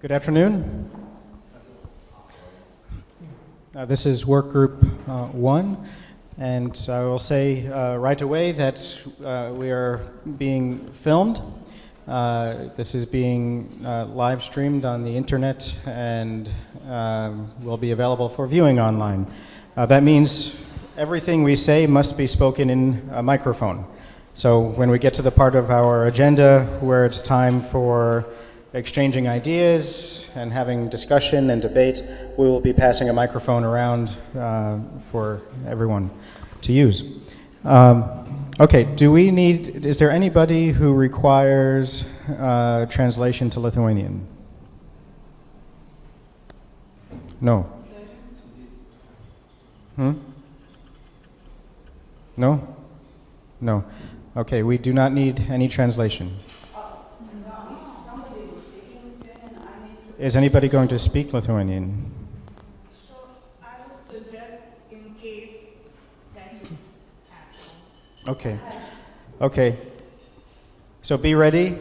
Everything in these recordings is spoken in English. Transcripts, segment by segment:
Good afternoon. This is Workgroup 1, and I will say right away that we are being filmed. This is being live streamed on the internet and will be available for viewing online. That means everything we say must be spoken in a microphone. So when we get to the part of our agenda where it's time for exchanging ideas and having discussion and debate, we will be passing a microphone around for everyone to use. Okay, is there anybody who requires translation to Lithuanian? No. No? No. Okay, we do not need any translation. Is anybody going to speak Lithuanian? Sure, I would suggest in case that is happening. Okay. Okay. So be ready.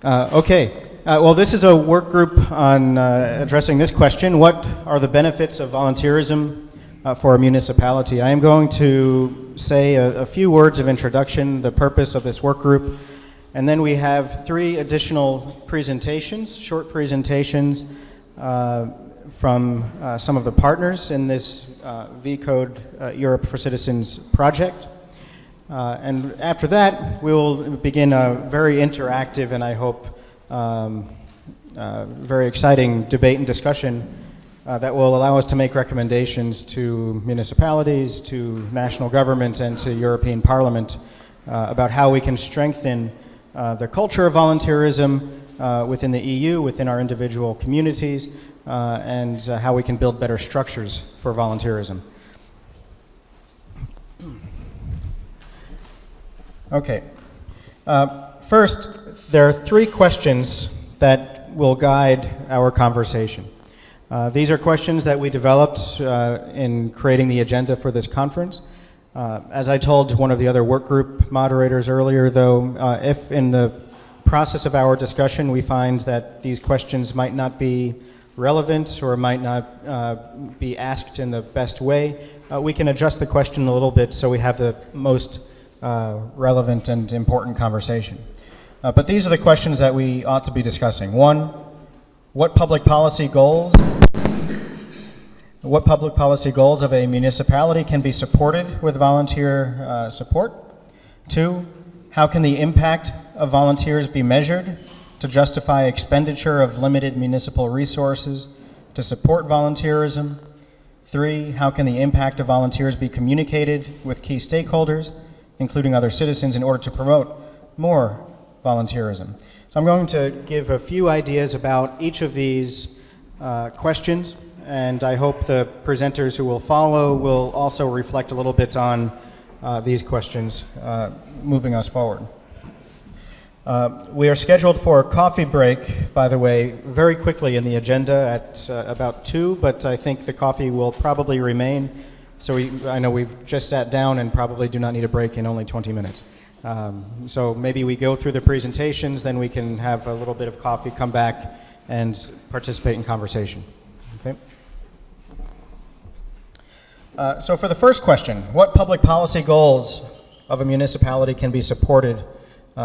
Okay. Well, this is a work group on addressing this question. What are the benefits of volunteerism for a municipality? I am going to say a few words of introduction, the purpose of this work group, and then we have 3 additional presentations, short presentations from some of the partners in this V-Code Europe for Citizens project. And after that, we will begin a very interactive and I hope very exciting debate and discussion that will allow us to make recommendations to municipalities, to national government, and to European Parliament about how we can strengthen the culture of volunteerism within the EU, within our individual communities, and how we can build better structures for volunteerism. Okay. First, there are 3 questions that will guide our conversation. These are questions that we developed in creating the agenda for this conference. As I told one of the other work group moderators earlier, though, if in the process of our discussion we find that these questions might not be relevant or might not be asked in the best way, we can adjust the question a little bit so we have the most relevant and important conversation. But these are the questions that we ought to be discussing. 1, what public policy goals of a municipality can be supported with volunteer support? 2, how can the impact of volunteers be measured to justify expenditure of limited municipal resources to support volunteerism? 3, how can the impact of volunteers be communicated with key stakeholders, including other citizens, in order to promote more volunteerism? So I'm going to give a few ideas about each of these questions, and I hope the presenters who will follow will also reflect a little bit on these questions moving us forward. We are scheduled for a coffee break, by the way, very quickly in the agenda at about 2, but I think the coffee will probably remain. So I know we've just sat down and probably do not need a break in only 20 minutes. So maybe we go through the presentations, then we can have a little bit of coffee, come back, and participate in conversation. Okay? So for the first question, what public policy goals of a municipality can be supported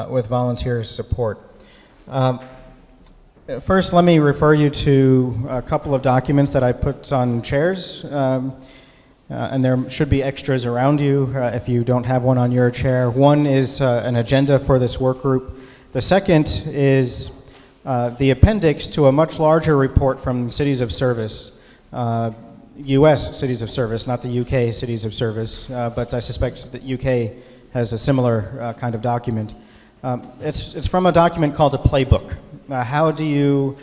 with volunteer support? First, let me refer you to a couple of documents that I put on chairs. And there should be extras around you if you don't have one on your chair. One is an agenda for this work group. The second is the appendix to a much larger report from Cities of Service, US Cities of Service, not the UK Cities of Service, but I suspect that UK has a similar kind of document. It's from a document called a playbook. How do you,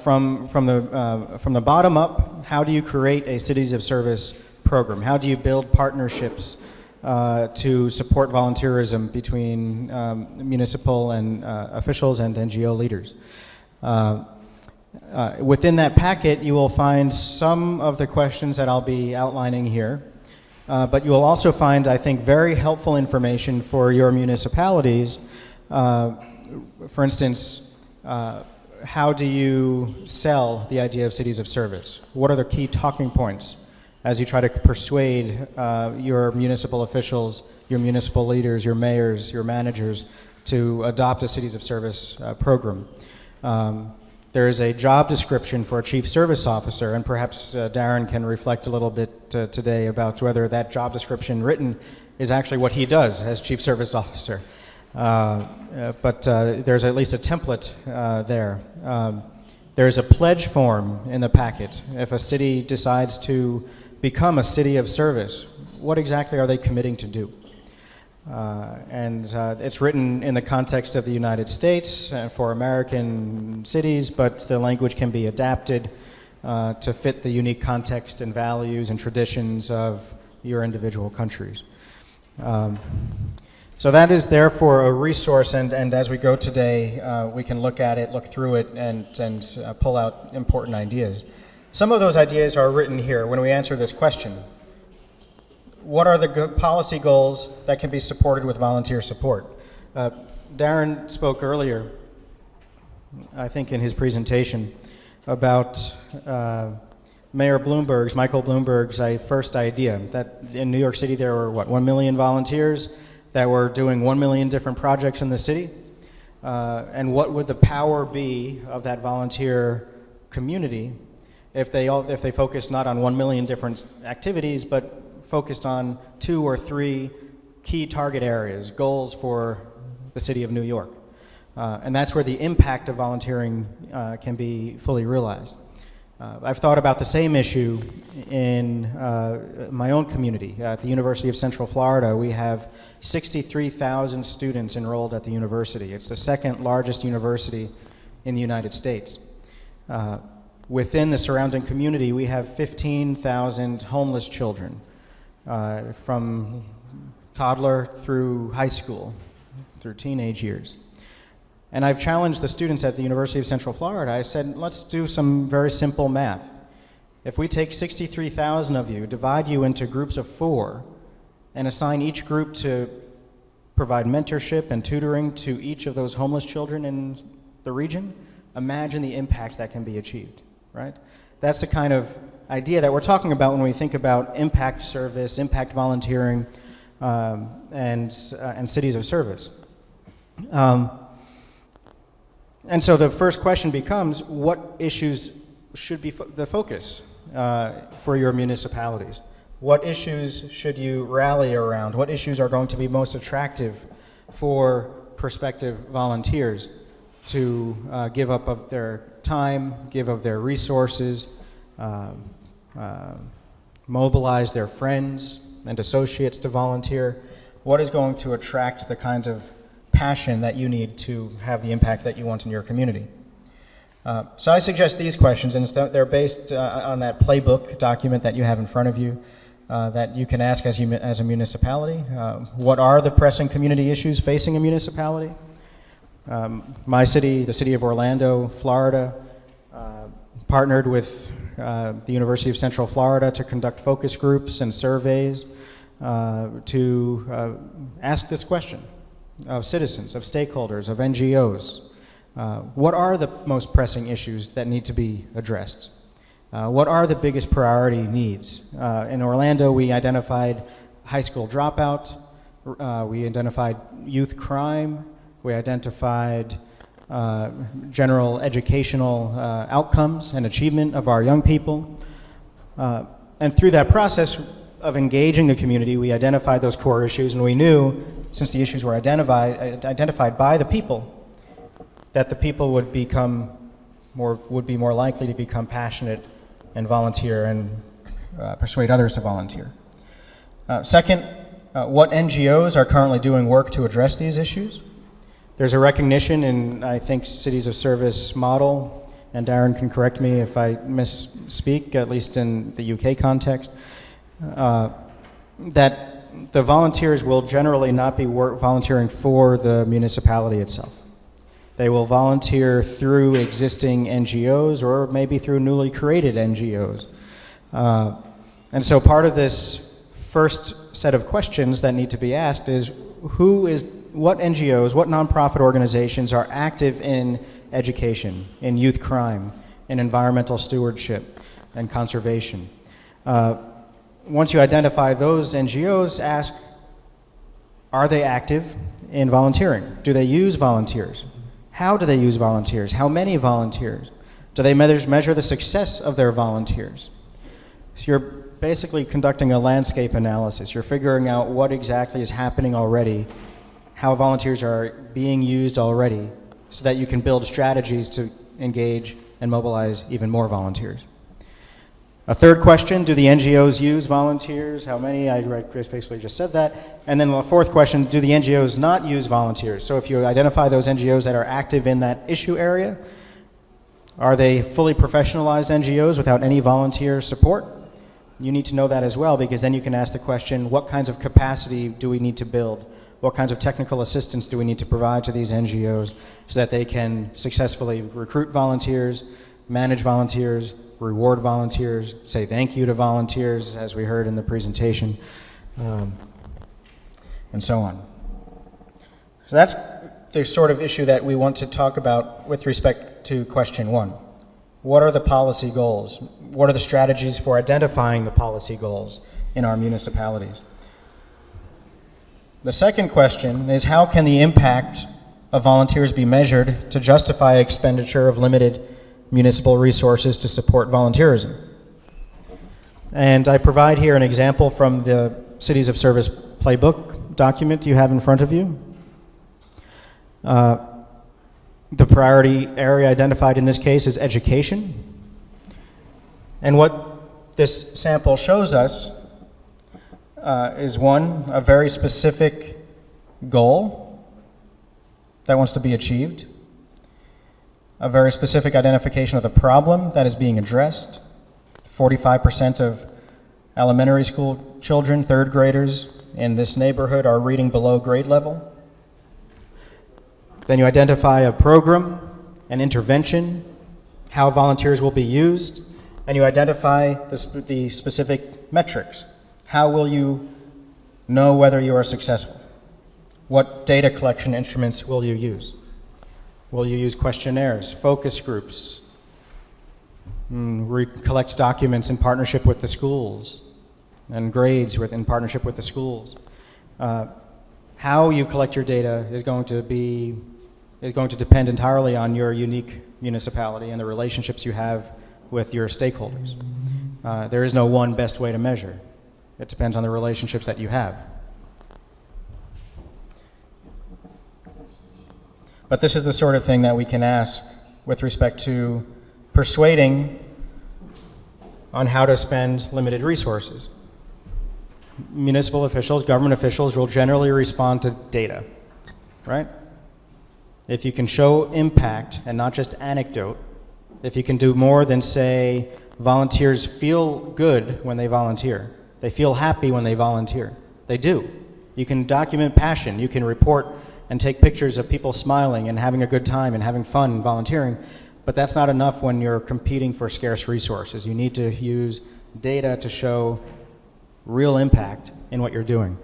from the bottom up, how do you create a Cities of Service program? How do you build partnerships to support volunteerism between municipal and officials and NGO leaders? Within that packet, you will find some of the questions that I'll be outlining here. But you will also find, I think, very helpful information for your municipalities. For instance, how do you sell the idea of cities of service? What are the key talking points as you try to persuade your municipal officials, your municipal leaders, your mayors, your managers to adopt a cities of service program? There is a job description for a chief service officer, and perhaps Darren can reflect a little bit today about whether that job description written is actually what he does as chief service officer. But there's at least a template there. There's a pledge form in the packet. If a city decides to become a city of service, what exactly are they committing to do? And it's written in the context of the United States for American cities, but the language can be adapted to fit the unique context and values and traditions of your individual countries. So that is therefore a resource, and as we go today, we can look at it, look through it, and pull out important ideas. Some of those ideas are written here when we answer this question. What are the policy goals that can be supported with volunteer support? Darren spoke earlier, I think in his presentation, about Michael Bloomberg's first idea, that in New York City there were, 1 million volunteers that were doing 1 million different projects in the city? And what would the power be of that volunteer community if they focused not on 1 million different activities, but focused on 2 or 3 key target areas, goals for the city of New York. And that's where the impact of volunteering can be fully realized. I've thought about the same issue in my own community. At the University of Central Florida, we have 63,000 students enrolled at the university. It's the second largest university in the United States. Within the surrounding community, we have 15,000 homeless children, from toddler through high school, through teenage years. And I've challenged the students at the University of Central Florida. I said, let's do some very simple math. If we take 63,000 of you, divide you into groups of 4, and assign each group to provide mentorship and tutoring to each of those homeless children in the region, imagine the impact that can be achieved, right? That's the kind of idea that we're talking about when we think about impact service, impact volunteering, and cities of service. And so the first question becomes, what issues should be the focus for your municipalities? What issues should you rally around? What issues are going to be most attractive for prospective volunteers to give up of their time, give of their resources, mobilize their friends and associates to volunteer? What is going to attract the kind of passion that you need to have the impact that you want in your community? So I suggest these questions, and they're based on that playbook document that you have in front of you that you can ask as a municipality. What are the pressing community issues facing a municipality? My city, the city of Orlando, Florida, partnered with the University of Central Florida to conduct focus groups and surveys to ask this question of citizens, of stakeholders, of NGOs. What are the most pressing issues that need to be addressed? What are the biggest priority needs? In Orlando, we identified high school dropout, we identified youth crime, we identified general educational outcomes and achievement of our young people. And through that process of engaging the community, we identified those core issues, and we knew, since the issues were identified by the people, that the people would be more likely to become passionate and volunteer and persuade others to volunteer. Second, what NGOs are currently doing work to address these issues? There's a recognition in, I think, Cities of Service model, and Darren can correct me if I misspeak, at least in the UK context, that the volunteers will generally not be volunteering for the municipality itself. They will volunteer through existing NGOs or maybe through newly created NGOs. And so part of this first set of questions that need to be asked is what NGOs, what nonprofit organizations are active in education, in youth crime, in environmental stewardship and conservation. Once you identify those NGOs, ask, are they active in volunteering? Do they use volunteers? How do they use volunteers? How many volunteers? Do they measure the success of their volunteers? So you're basically conducting a landscape analysis. You're figuring out what exactly is happening already, how volunteers are being used already, so that you can build strategies to engage and mobilize even more volunteers. A third question, do the NGOs use volunteers? How many? I basically just said that. And then the fourth question, do the NGOs not use volunteers? So if you identify those NGOs that are active in that issue area, are they fully professionalized NGOs without any volunteer support? You need to know that as well, because then you can ask the question, what kinds of capacity do we need to build? What kinds of technical assistance do we need to provide to these NGOs so that they can successfully recruit volunteers, manage volunteers, reward volunteers, say thank you to volunteers, as we heard in the presentation, and so on. So that's the sort of issue that we want to talk about with respect to question one. What are the policy goals? What are the strategies for identifying the policy goals in our municipalities? The second question is, how can the impact of volunteers be measured to justify expenditure of limited municipal resources to support volunteerism? And I provide here an example from the Cities of Service Playbook document you have in front of you. The priority area identified in this case is education. And what this sample shows us is one, a very specific goal that wants to be achieved, a very specific identification of the problem that is being addressed. 45% of elementary school children, third graders in this neighborhood are reading below grade level. Then you identify a program, an intervention, how volunteers will be used, and you identify the specific metrics. How will you know whether you are successful? What data collection instruments will you use? Will you use questionnaires, focus groups, collect documents in partnership with the schools, and grades in partnership with the schools? How you collect your data is going to depend entirely on your unique municipality and the relationships you have with your stakeholders. There is no one best way to measure. It depends on the relationships that you have. But this is the sort of thing that we can ask with respect to persuading on how to spend limited resources. Municipal officials, government officials will generally respond to data, right? If you can show impact and not just anecdote, if you can do more than say volunteers feel good when they volunteer, they feel happy when they volunteer, they do. You can document passion, you can report and take pictures of people smiling and having a good time and having fun and volunteering, but that's not enough when you're competing for scarce resources. You need to use data to show real impact in what you're doing.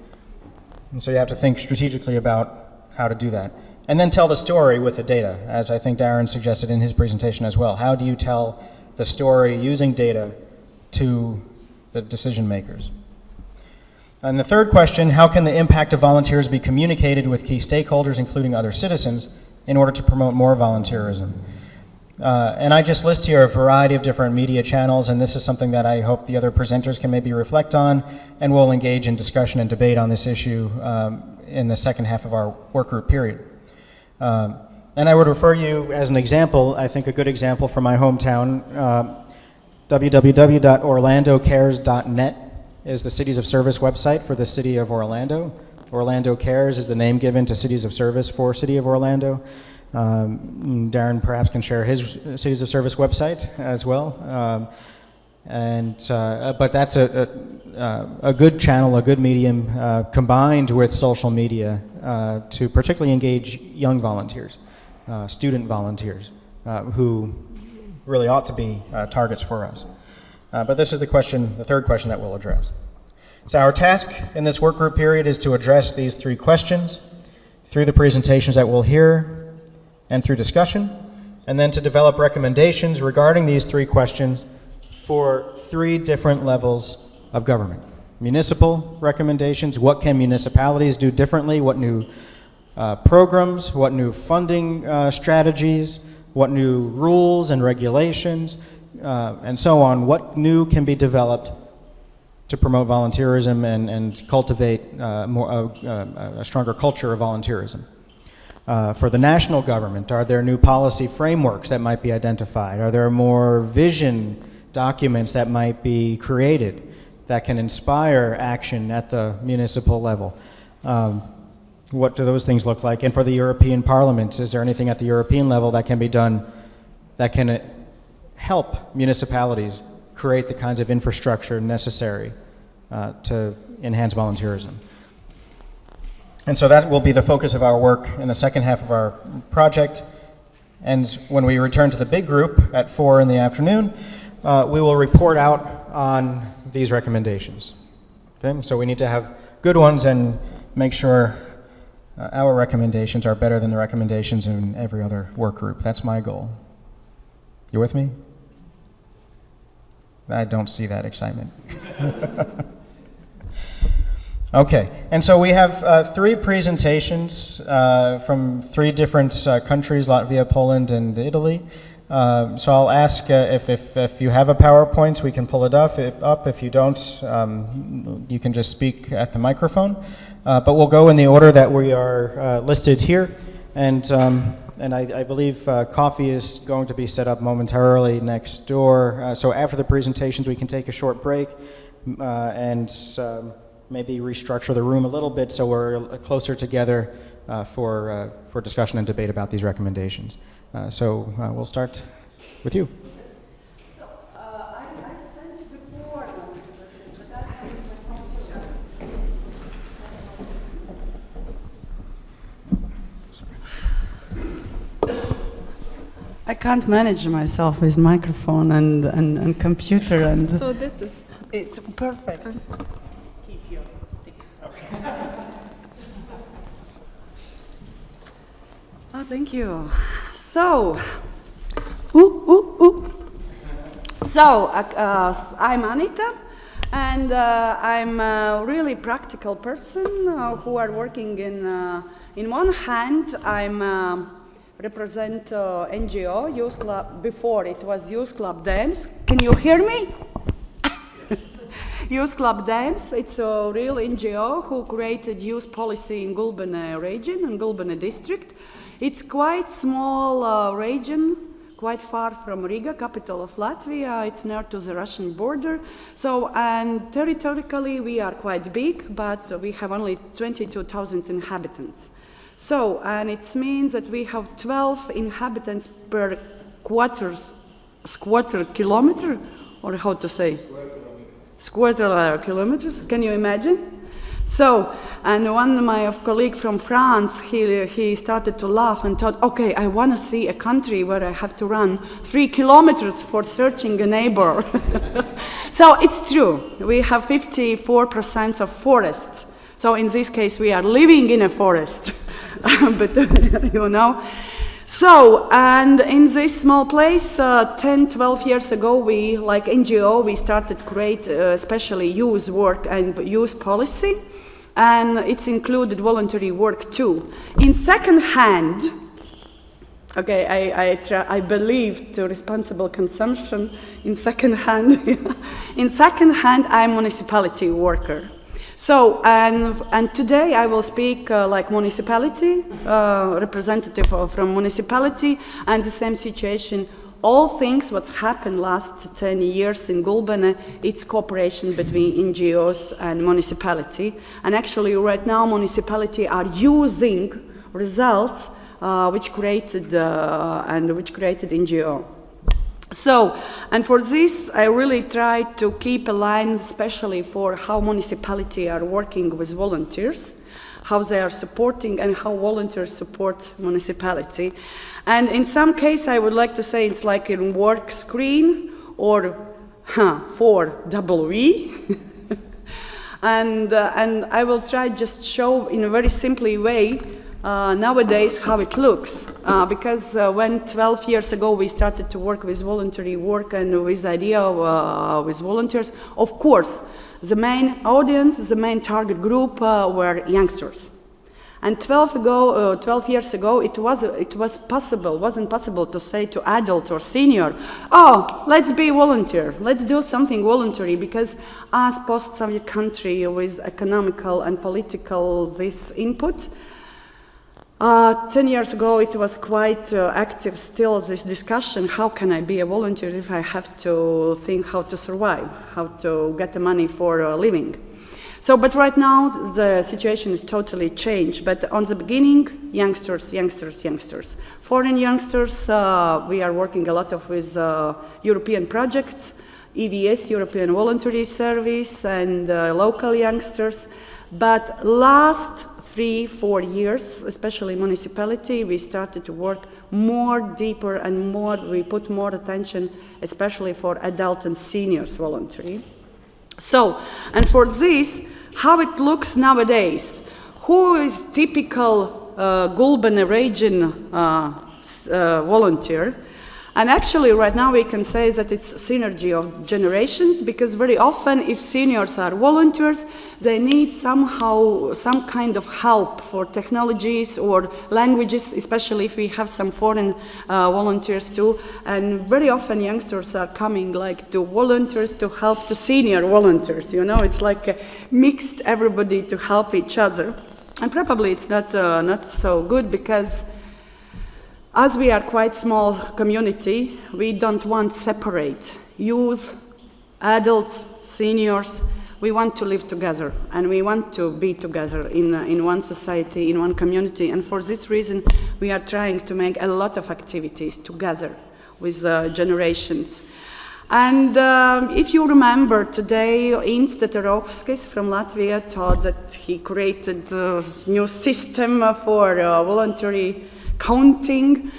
And so you have to think strategically about how to do that. And then tell the story with the data, as I think Darren suggested in his presentation as well. How do you tell the story using data to the decision makers? And the third question, how can the impact of volunteers be communicated with key stakeholders, including other citizens, in order to promote more volunteerism? And I just list here a variety of different media channels, and this is something that I hope the other presenters can maybe reflect on, and we'll engage in discussion and debate on this issue in the second half of our work group period. And I would refer you as an example, I think a good example from my hometown, www.orlandocares.net is the Cities of Service website for the City of Orlando. Orlando Cares is the name given to Cities of Service for City of Orlando. Darren perhaps can share his Cities of Service website as well. But that's a good channel, a good medium, combined with social media to particularly engage young volunteers, student volunteers, who really ought to be targets for us. But this is the question, the third question that we'll address. So our task in this work group period is to address these three questions through the presentations that we'll hear and through discussion, and then to develop recommendations regarding these three questions for three different levels of government. Municipal recommendations: what can municipalities do differently? What new programs, what new funding strategies, what new rules and regulations, and so on, what new can be developed to promote volunteerism and cultivate a stronger culture of volunteerism. For the national government, are there new policy frameworks that might be identified? Are there more vision documents that might be created that can inspire action at the municipal level? What do those things look like? And for the European Parliament, is there anything at the European level that can be done that can help municipalities create the kinds of infrastructure necessary to enhance volunteerism? And so that will be the focus of our work in the second half of our project. And when we return to the big group at 4 in the afternoon, we will report out on these recommendations. Okay? So we need to have good ones and make sure our recommendations are better than the recommendations in every other work group. That's my goal. You with me? I don't see that excitement. Okay, and so we have three presentations from three different countries: Latvia, Poland, and Italy. So I'll ask if you have a PowerPoint, we can pull it up. If you don't, you can just speak at the microphone. But we'll go in the order that we are listed here, and I believe coffee is going to be set up momentarily next door. So after the presentations, we can take a short break and maybe restructure the room a little bit so we're closer together for discussion and debate about these recommendations. So we'll start with you. So I sent before, but I have I can't manage myself with microphone and computer and. So this is. It's perfect. Keep your stick. Oh, thank you. So, So, I'm Anita, and I'm a really practical person who are working in one hand, I'm represent NGO, Youth Club, before it was Youth Club Dams. Can you hear me? Youth Club Dams, it's a real NGO who created youth policy in Gulbene region and Gulbene district. It's quite small region, quite far from Riga, capital of Latvia. It's near to the Russian border. So, and territorially we are quite big, but we have only 22,000 inhabitants. So, and it means that we have 12 inhabitants per square kilometer, or how to say? Square kilometers, can you imagine? So, and one of my colleague from France, he started to laugh and thought, okay, I want to see a country where I have to run 3 kilometers for searching a neighbor. So it's true, we have 54% of forests. So in this case, we are living in a forest, but you know. So, and in this small place, 10, 12 years ago, we, like NGO, we started to create especially youth work and youth policy, and it's included voluntary work too. In second hand, okay, I believe to responsible consumption in second hand. In second hand, I'm a municipality worker. So, and today I will speak like municipality, representative from municipality, and the same situation. All things what's happened last 10 years in Gulbene, it's cooperation between NGOs and municipality. And actually right now municipality are using results which created NGO. So, and for this, I really try to keep a line, especially for how municipalities are working with volunteers, how they are supporting, and how volunteers support municipality. And in some case, I would like to say it's like in work screen or 4WE. And I will try just show in a very simply way nowadays how it looks. Because when 12 years ago we started to work with voluntary work and with idea of, with volunteers, of course, the main audience, the main target group were youngsters. And 12 years ago, it wasn't possible to say to adult or senior, oh, let's be volunteer, let's do something voluntary, because as post-Soviet country with economical and political this input, 10 years ago it was quite active still, this discussion, how can I be a volunteer if I have to think how to survive, how to get the money for a living. So, but right now the situation is totally changed. But on the beginning, youngsters. Foreign youngsters, we are working a lot with European projects, EVS, European Voluntary Service, and local youngsters. But last 3-4 years, especially municipality, we started to work more deeper and more, we put more attention, especially for adult and seniors voluntary. So, and for this, how it looks nowadays, who is typical Gulbene region volunteer? And actually right now we can say that it's a synergy of generations, because very often if seniors are volunteers, they need somehow some kind of help for technologies or languages, especially if we have some foreign volunteers too. And very often youngsters are coming like to volunteers to help to senior volunteers, you know, it's like a mixed everybody to help each other. And probably it's not so good, because as we are quite small community, we don't want separate youth, adults, seniors. We want to live together, and we want to be together in one society, in one community. And for this reason, we are trying to make a lot of activities together with generations. And if you remember today, Inns Teterovskis from Latvia thought that he created a new system for voluntary counting,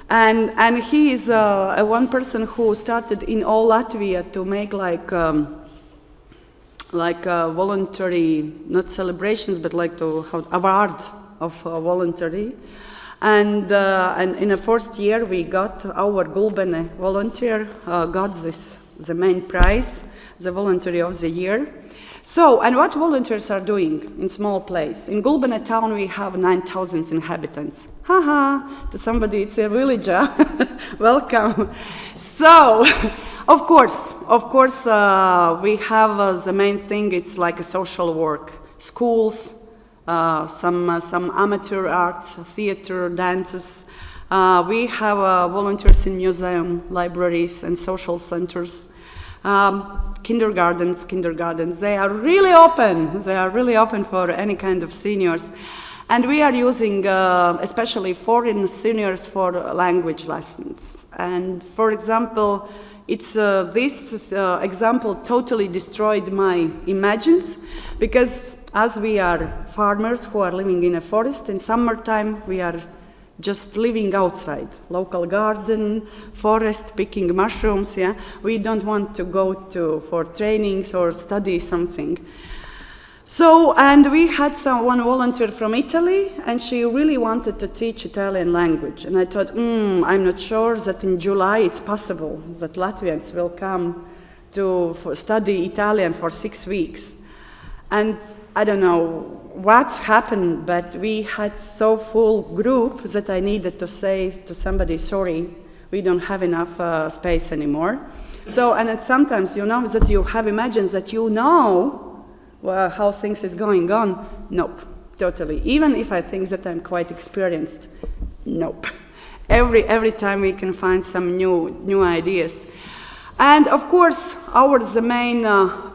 and he is one person who started in all Latvia to make like voluntary, not celebrations, but like to have award of voluntary. And in the first year we got our Gulbene volunteer got the main prize, the voluntary of the year. So, and what volunteers are doing in small place? In Gulbene town we have 9,000 inhabitants. Haha, to somebody it's a village, huh? Welcome. So, of course, we have the main thing, it's like a social work. Schools, some amateur arts, theater, dances. We have volunteers in museum, libraries, and social centers. Kindergartens, they are really open. They are really open for any kind of seniors. And we are using especially foreign seniors for language lessons. And for example, it's this example totally destroyed my imagines, because as we are farmers who are living in a forest, in summertime we are just living outside, local garden, forest, picking mushrooms, yeah. We don't want to go for trainings or study something. So, and we had one volunteer from Italy, and she really wanted to teach Italian language. And I thought, I'm not sure that in July it's possible that Latvians will come to study Italian for 6 weeks. And I don't know what's happened, but we had so full group that I needed to say to somebody, sorry, we don't have enough space anymore. So, and it's sometimes, you know, that you have imagined that you know how things is going on. Nope, totally. Even if I think that I'm quite experienced, nope. Every time we can find some new ideas. And of course, the main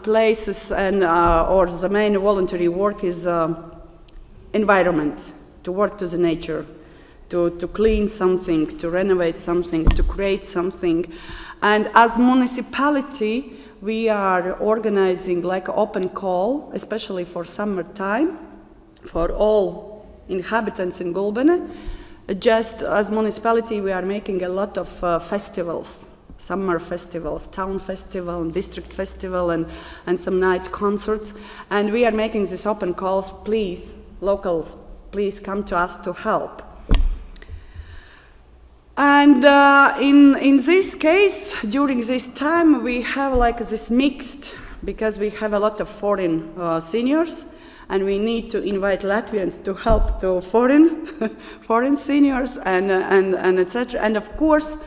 places and or the main voluntary work is environment, to work to the nature, to clean something, to renovate something, to create something. And as municipality, we are organizing like an open call, especially for summertime, for all inhabitants in Gulbene. Just as municipality, we are making a lot of festivals. summer festivals, town festival, district festival, and some night concerts. And we are making these open calls, please, locals, please come to us to help. And in this case, during this time, we have like this mixed, because we have a lot of foreign seniors, and we need to invite Latvians to help to foreign seniors and etc. And of course,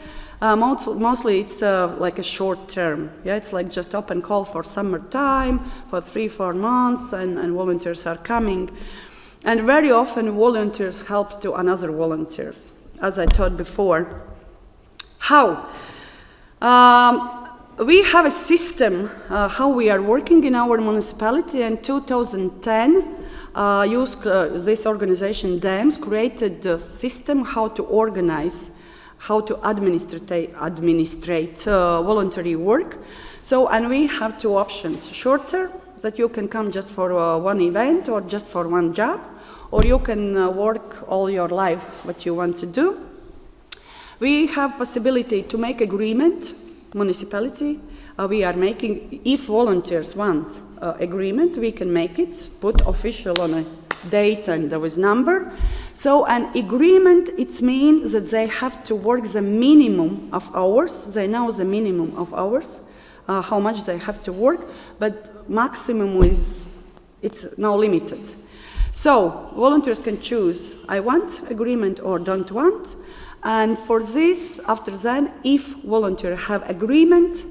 mostly it's like a short term. Yeah, it's like just open call for summertime for 3-4 months, and volunteers are coming. And very often volunteers help to another volunteers, as I told before. How? We have a system how we are working in our municipality. In 2010, this organization, DAMS, created a system how to organize, how to administrate voluntary work. So, and we have two options: shorter, that you can come just for one event or just for one job, or you can work all your life what you want to do. We have possibility to make agreement, municipality. We are making, if volunteers want agreement, we can make it, put official on a date and with number. So an agreement, it means that they have to work the minimum of hours. They know the minimum of hours, how much they have to work, but maximum is, it's now limited. So volunteers can choose, I want agreement or don't want. And for this, after that, if volunteer have agreement,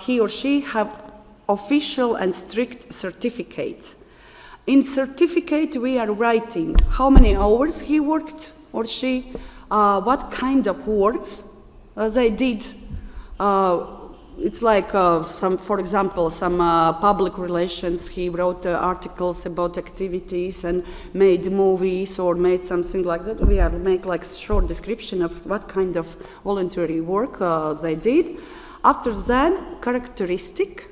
he or she have official and strict certificate. In certificate, we are writing how many hours he worked or she, what kind of works they did. It's like for example, some public relations, he wrote articles about activities and made movies or made something like that. We have make like short description of what kind of voluntary work they did. After that, characteristic,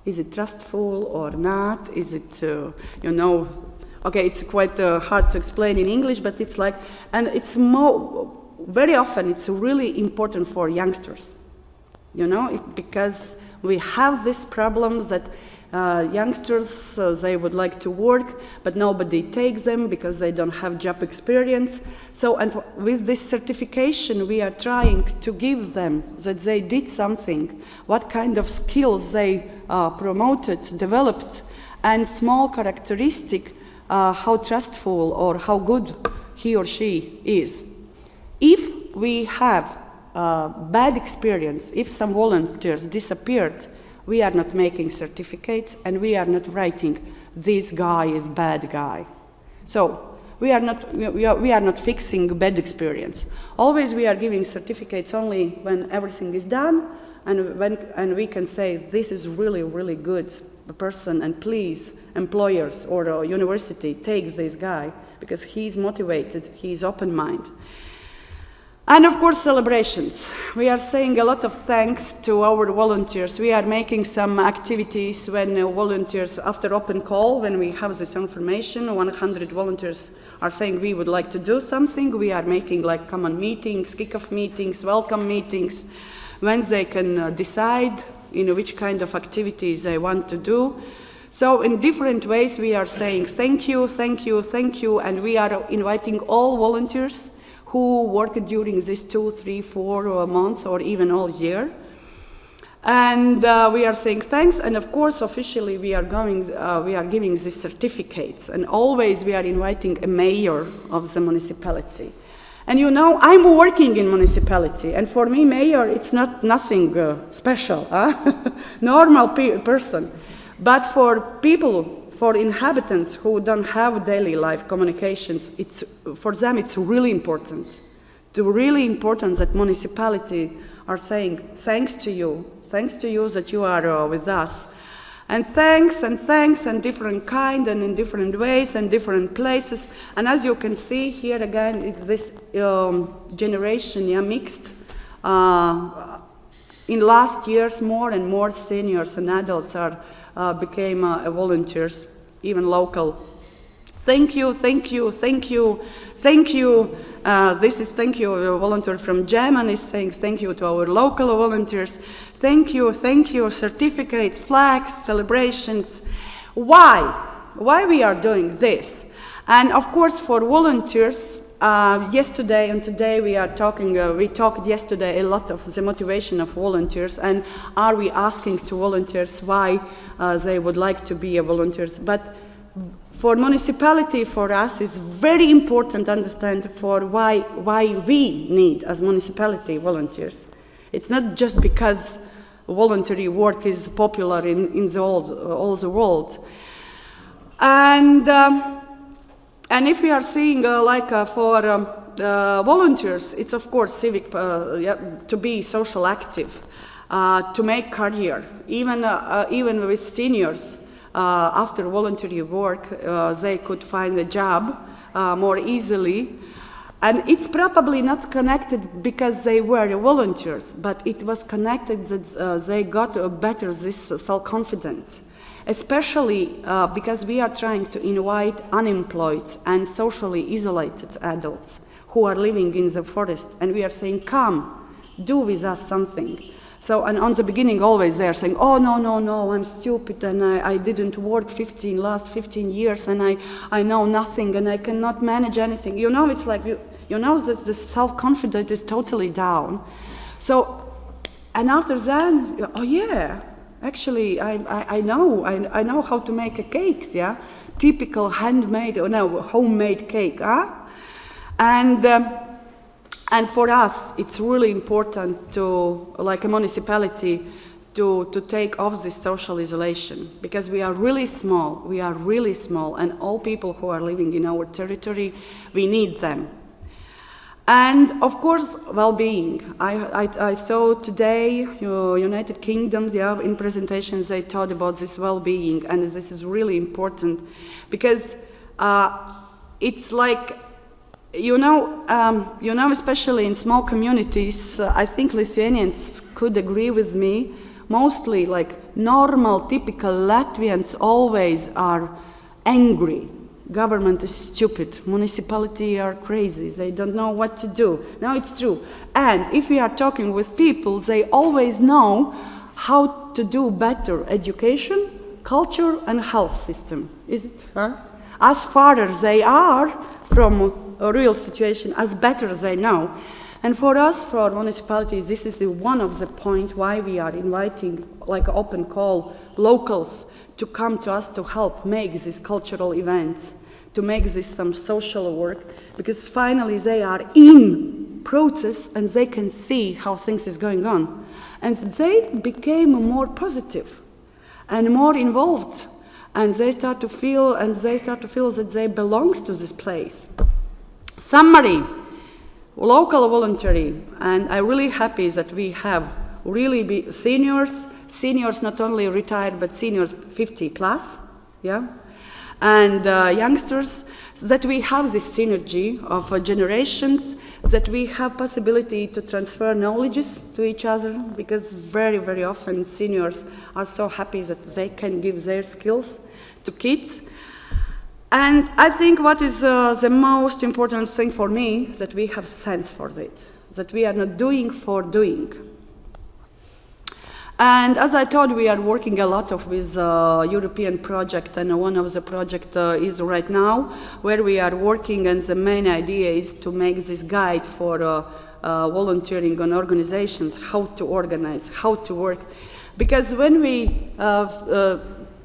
is it trustful or not? Is it, okay, it's quite hard to explain in English, but it's like, and it's very often it's really important for youngsters. Because we have this problem that youngsters, they would like to work, but nobody takes them because they don't have job experience. So, and with this certification, we are trying to give them that they did something, what kind of skills they promoted, developed, and small characteristic, how trustful or how good he or she is. If we have bad experience, if some volunteers disappeared, we are not making certificates and we are not writing, this guy is bad guy. So we are not fixing bad experience. Always we are giving certificates only when everything is done and we can say, this is really, really good person, and please, employers or university, take this guy because he's motivated, he's open-minded. And of course, celebrations. We are saying a lot of thanks to our volunteers. We are making some activities when volunteers, after open call, when we have this information, 100 volunteers are saying we would like to do something. We are making like common meetings, kick-off meetings, welcome meetings, when they can decide which kind of activities they want to do. So in different ways, we are saying thank you, thank you, thank you, and we are inviting all volunteers who work during these 2, 3, 4 months or even all year. And we are saying thanks, and of course officially we are giving these certificates, and always we are inviting a mayor of the municipality. And I'm working in municipality, and for me mayor it's nothing special, normal person. But for people, for inhabitants who don't have daily life communications, for them it's really important. It's really important that municipality are saying thanks to you that you are with us. And thanks and different kind and in different ways and different places. And as you can see here again, it's this generation, mixed. In last years, more and more seniors and adults became volunteers, even local Thank you, thank you, thank you, thank you. This is thank you. A volunteer from Germany is saying thank you to our local volunteers. Thank you, certificates, flags, celebrations. Why? Why we are doing this? And of course for volunteers, yesterday and today we are talking, we talked yesterday a lot of the motivation of volunteers and are we asking to volunteers why they would like to be a volunteers. But for municipality, for us, is very important to understand for why we need as municipality volunteers. It's not just because voluntary work is popular in all the world. And if we are seeing for volunteers, it's of course civic, to be social active, to make career, even with seniors. After voluntary work, they could find a job more easily. And it's probably not connected because they were volunteers, but it was connected that they got better this self-confidence. Especially because we are trying to invite unemployed and socially isolated adults who are living in the forest. And we are saying, come, do with us something. So, and on the beginning, always they are saying, oh, no, I'm stupid, and I didn't work last 15 years, and I know nothing, and I cannot manage anything. You know, it's like, you know that the self-confidence is totally down. So, and after that, oh yeah, actually, I know how to make a cakes, yeah? Typical handmade, or no, homemade cake, huh? And for us, it's really important to, like a municipality, to take off this social isolation, because we are really small, and all people who are living in our territory, we need them. And of course, well-being. I saw today, United Kingdoms, yeah, in presentations, they talked about this well-being, and this is really important, because it's like, you know, especially in small communities, I think Lithuanians could agree with me, mostly like normal, typical Latvians always are angry. Government is stupid, municipality are crazy, they don't know what to do. Now it's true. And if we are talking with people, they always know how to do better education, culture, and health system. Is it? Huh? As far as they are from a real situation, as better as they know. And for us, for municipalities, this is one of the points why we are inviting, like open call, locals to come to us to help make these cultural events, to make this some social work, because finally they are in process and they can see how things is going on. And they became more positive and more involved, and they start to feel that they belong to this place. Summary, local voluntary, and I'm really happy that we have really seniors not only retired, but seniors 50 plus, yeah? And youngsters, that we have this synergy of generations, that we have possibility to transfer knowledges to each other, because very, very often seniors are so happy that they can give their skills to kids. And I think what is the most important thing for me, that we have sense for it, that we are not doing for doing. And as I told, we are working a lot with European project, and one of the project is right now, where we are working, and the main idea is to make this guide for volunteering on organizations, how to organize, how to work. Because when we,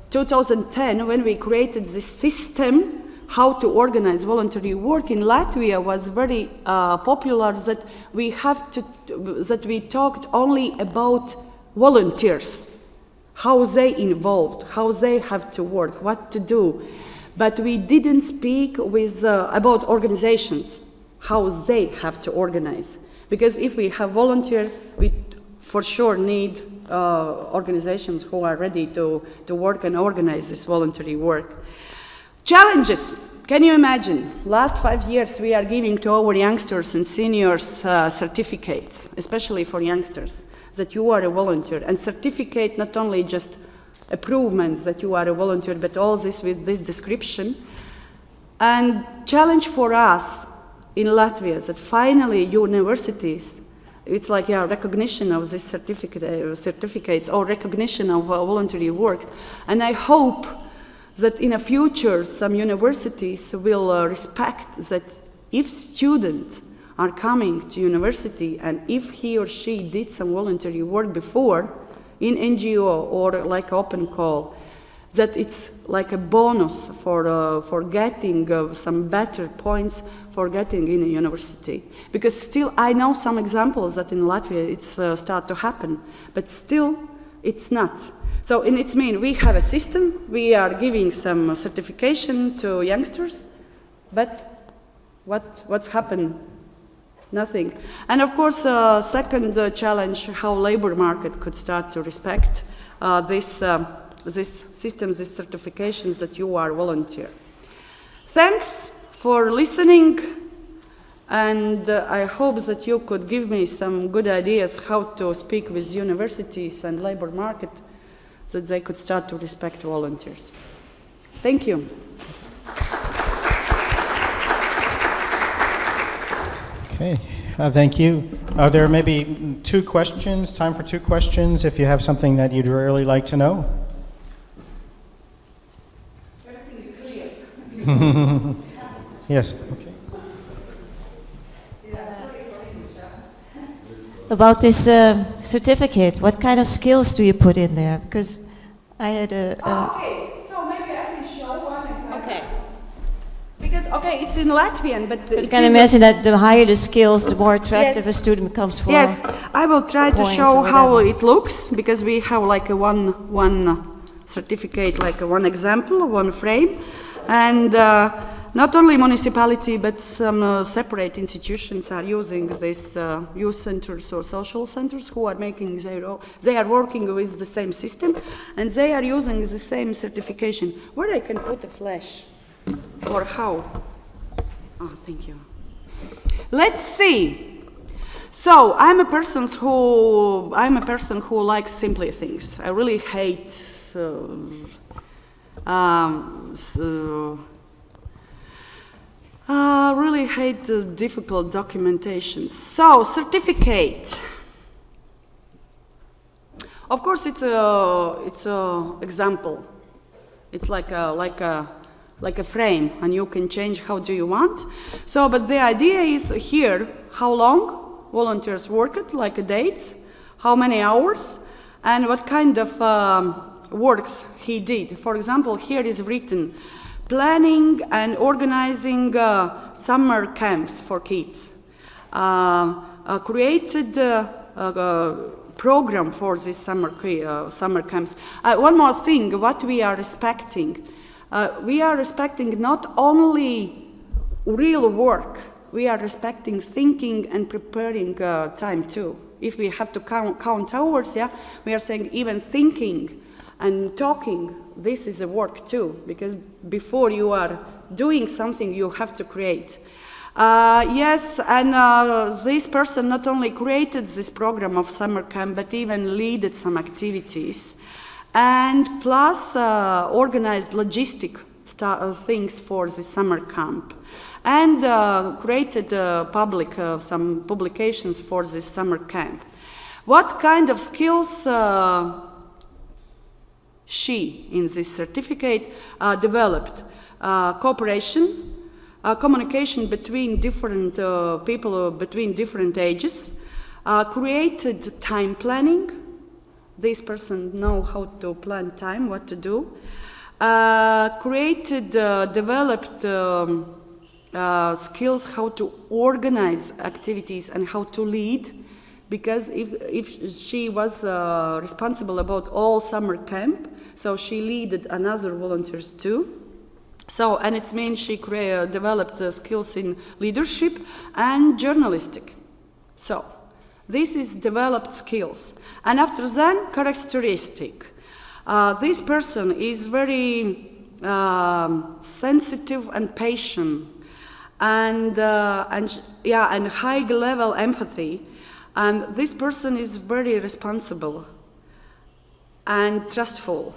2010, when we created this system, how to organize voluntary work in Latvia was very popular, that we talked only about volunteers, how they involved, how they have to work, what to do. But we didn't speak about organizations, how they have to organize. Because if we have volunteers, we for sure need organizations who are ready to work and organize this voluntary work. Challenges. Can you imagine? Last 5 years we are giving to our youngsters and seniors certificates, especially for youngsters, that you are a volunteer. And certificate not only just improvements that you are a volunteer, but all this with this description. And challenge for us in Latvia is that finally universities, it's like recognition of this certificates or recognition of voluntary work. And I hope that in the future some universities will respect that if students are coming to university and if he or she did some voluntary work before in NGO or like open call, that it's like a bonus for getting some better points for getting in a university. Because still, I know some examples that in Latvia it's start to happen, but still it's not. So in its mean, we have a system, we are giving some certification to youngsters, but what's happened? Nothing. And of course, second challenge, how labor market could start to respect this systems, these certifications that you are volunteer. Thanks for listening, and I hope that you could give me some good ideas how to speak with universities and labor market so that they could start to respect volunteers. Thank you. Okay, thank you. Are there maybe 2 questions, time for 2 questions, if you have something that you'd really like to know? Everything is clear. Yes, okay. About this certificate, what kind of skills do you put in there? Because I had Okay, so maybe I can show one example. Okay. Because, it's in Latvian, but... I was going to imagine that the higher the skills, the more attractive Yes. a student becomes for. Yes, I will try to points show or how whatever. it looks, because we have like a one certificate, like a one example, one frame, and not only municipality, but some separate institutions are using this youth centers or social centers who are making they are working with the same system, and they are using the same certification. Where I can put a flash, or how? Oh, thank you. Let's see. So I'm a person who likes simple things. I really hate difficult documentations. So certificate. Of course, it's a example. It's like a frame, and you can change how do you want. So, but the idea is here how long volunteers worked, like dates, how many hours, and what kind of works he did. For example, here is written planning and organizing summer camps for kids, created program for these summer camps. One more thing, what we are respecting not only real work, we are respecting thinking and preparing time too. If we have to count hours, we are saying even thinking and talking, this is a work too, because before you are doing something, you have to create. Yes, and this person not only created this program of summer camp, but even leaded some activities, and plus organized logistic things for the summer camp, and created some publications for this summer camp. What kind of skills she, in this certificate, developed? Cooperation, communication between different people, between different ages, created time planning. This person know how to plan time, what to do. Developed skills how to organize activities and how to lead, because if she was responsible about all summer camp, so she leaded another volunteers too. So, and it means she developed skills in leadership and journalistic. So, this is developed skills. And after that, characteristic. This person is very sensitive and patient, and high level empathy. And this person is very responsible and trustful.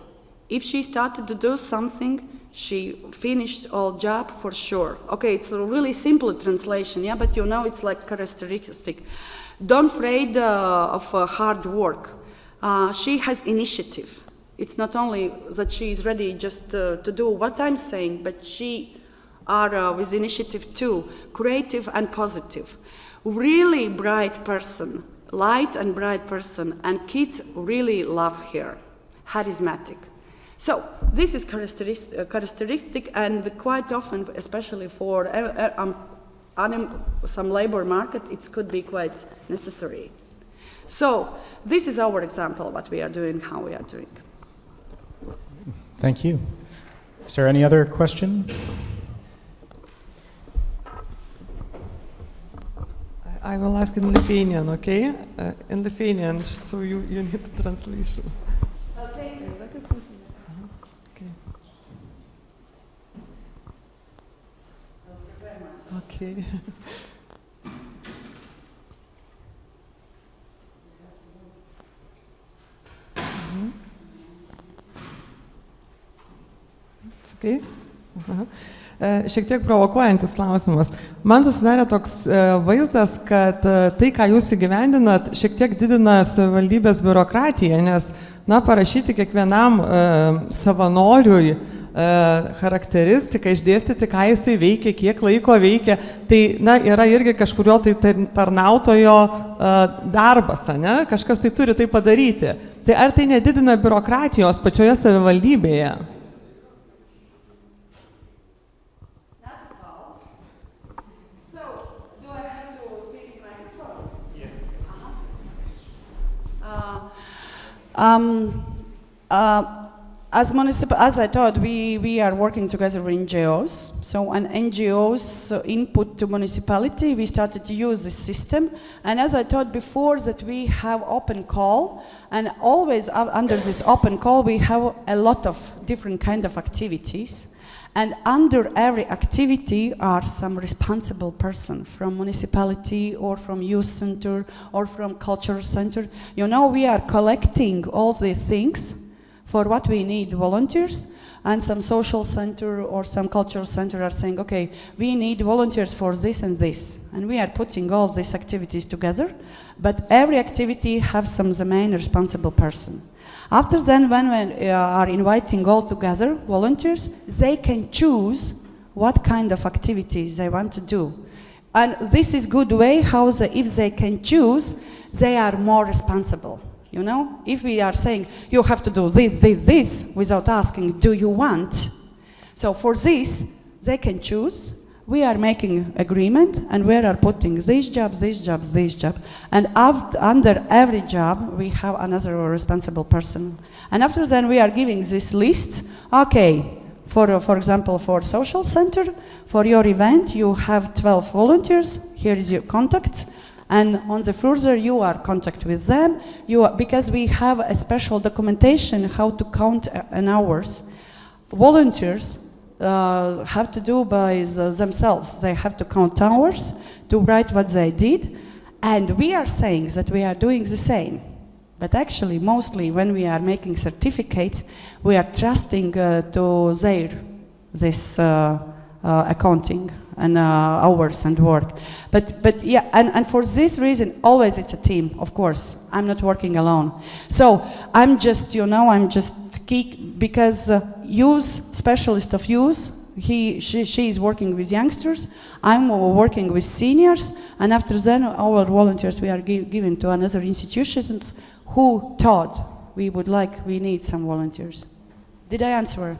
If she started to do something, she finished all job for sure. Okay, it's a really simple translation, yeah, but you know it's like characteristic. Don't afraid of hard work. She has initiative. It's not only that she is ready just to do what I'm saying, but she are with initiative too, creative and positive. Really bright person, light and bright person, and kids really love her, charismatic. So this is characteristic, and quite often, especially for some labor market, it could be quite necessary. So this is our example, what we are doing, how we are doing. Thank you. Is there any other question? I will ask in Lithuanian, okay? In Lithuanian, so you need the translation. I'll take it. Okay. Okay. It's okay? Šiek tiek provokuojantis klausimas. Man susidarė toks vaizdas, kad tai, ką jūs įgyvendinat, šiek tiek didina savivaldybės biurokratiją, nes, parašyti kiekvienam savanoriui charakteristiką, išdėstyti, ką jisai veikia, kiek laiko veikia, tai, yra irgi kažkurio tai tarnautojo darbas, ne? Kažkas tai turi tai padaryti. Tai ar tai nedidina biurokratijos pačioje savivaldybėje? As I thought, we are working together with NGOs. So an NGO's input to municipality, we started to use this system. And as I thought before, that we have open call, and always under this open call, we have a lot of different kind of activities. And under every activity are some responsible person from municipality or from youth center or from cultural center. You know, we are collecting all these things for what we need volunteers, and some social center or some cultural center are saying, okay, we need volunteers for this and this. And we are putting all these activities together, but every activity has the main responsible person. After then, when we are inviting all together volunteers, they can choose what kind of activities they want to do. And this is good way how if they can choose, they are more responsible. You know, if we are saying, you have to do this, this, this, without asking, do you want? So for this, they can choose. We are making agreement, and we are putting this job, this job, this job. And under every job, we have another responsible person. And after then, we are giving this list. Okay, for example, for social center, for your event, you have 12 volunteers. Here is your contact. And on the further, you are contact with them. Because we have a special documentation how to count an hours. Volunteers have to do by themselves. They have to count hours to write what they did. And we are saying that we are doing the same. But actually, mostly when we are making certificates, we are trusting to this accounting and hours and work. But yeah, and for this reason, always it's a team, of course. I'm not working alone. So I'm just, because youth, specialist of youth, she is working with youngsters, I'm working with seniors, and after then our volunteers we are giving to another institutions who thought we need some volunteers. Did I answer?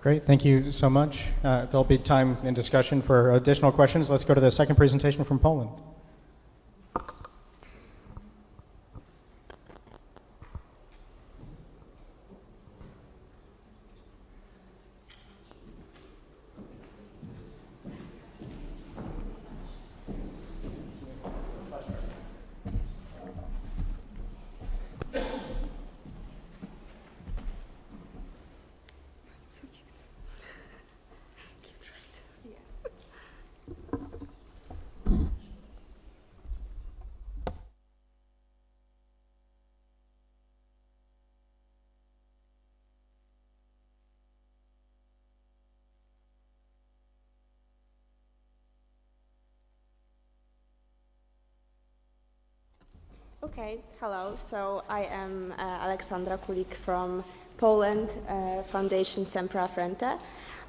Great, thank you so much. There'll be time in discussion for additional questions. Let's go to the second presentation from Poland. Okay, hello. So I am Aleksandra Kulik from Poland, Foundation Sempra Frente.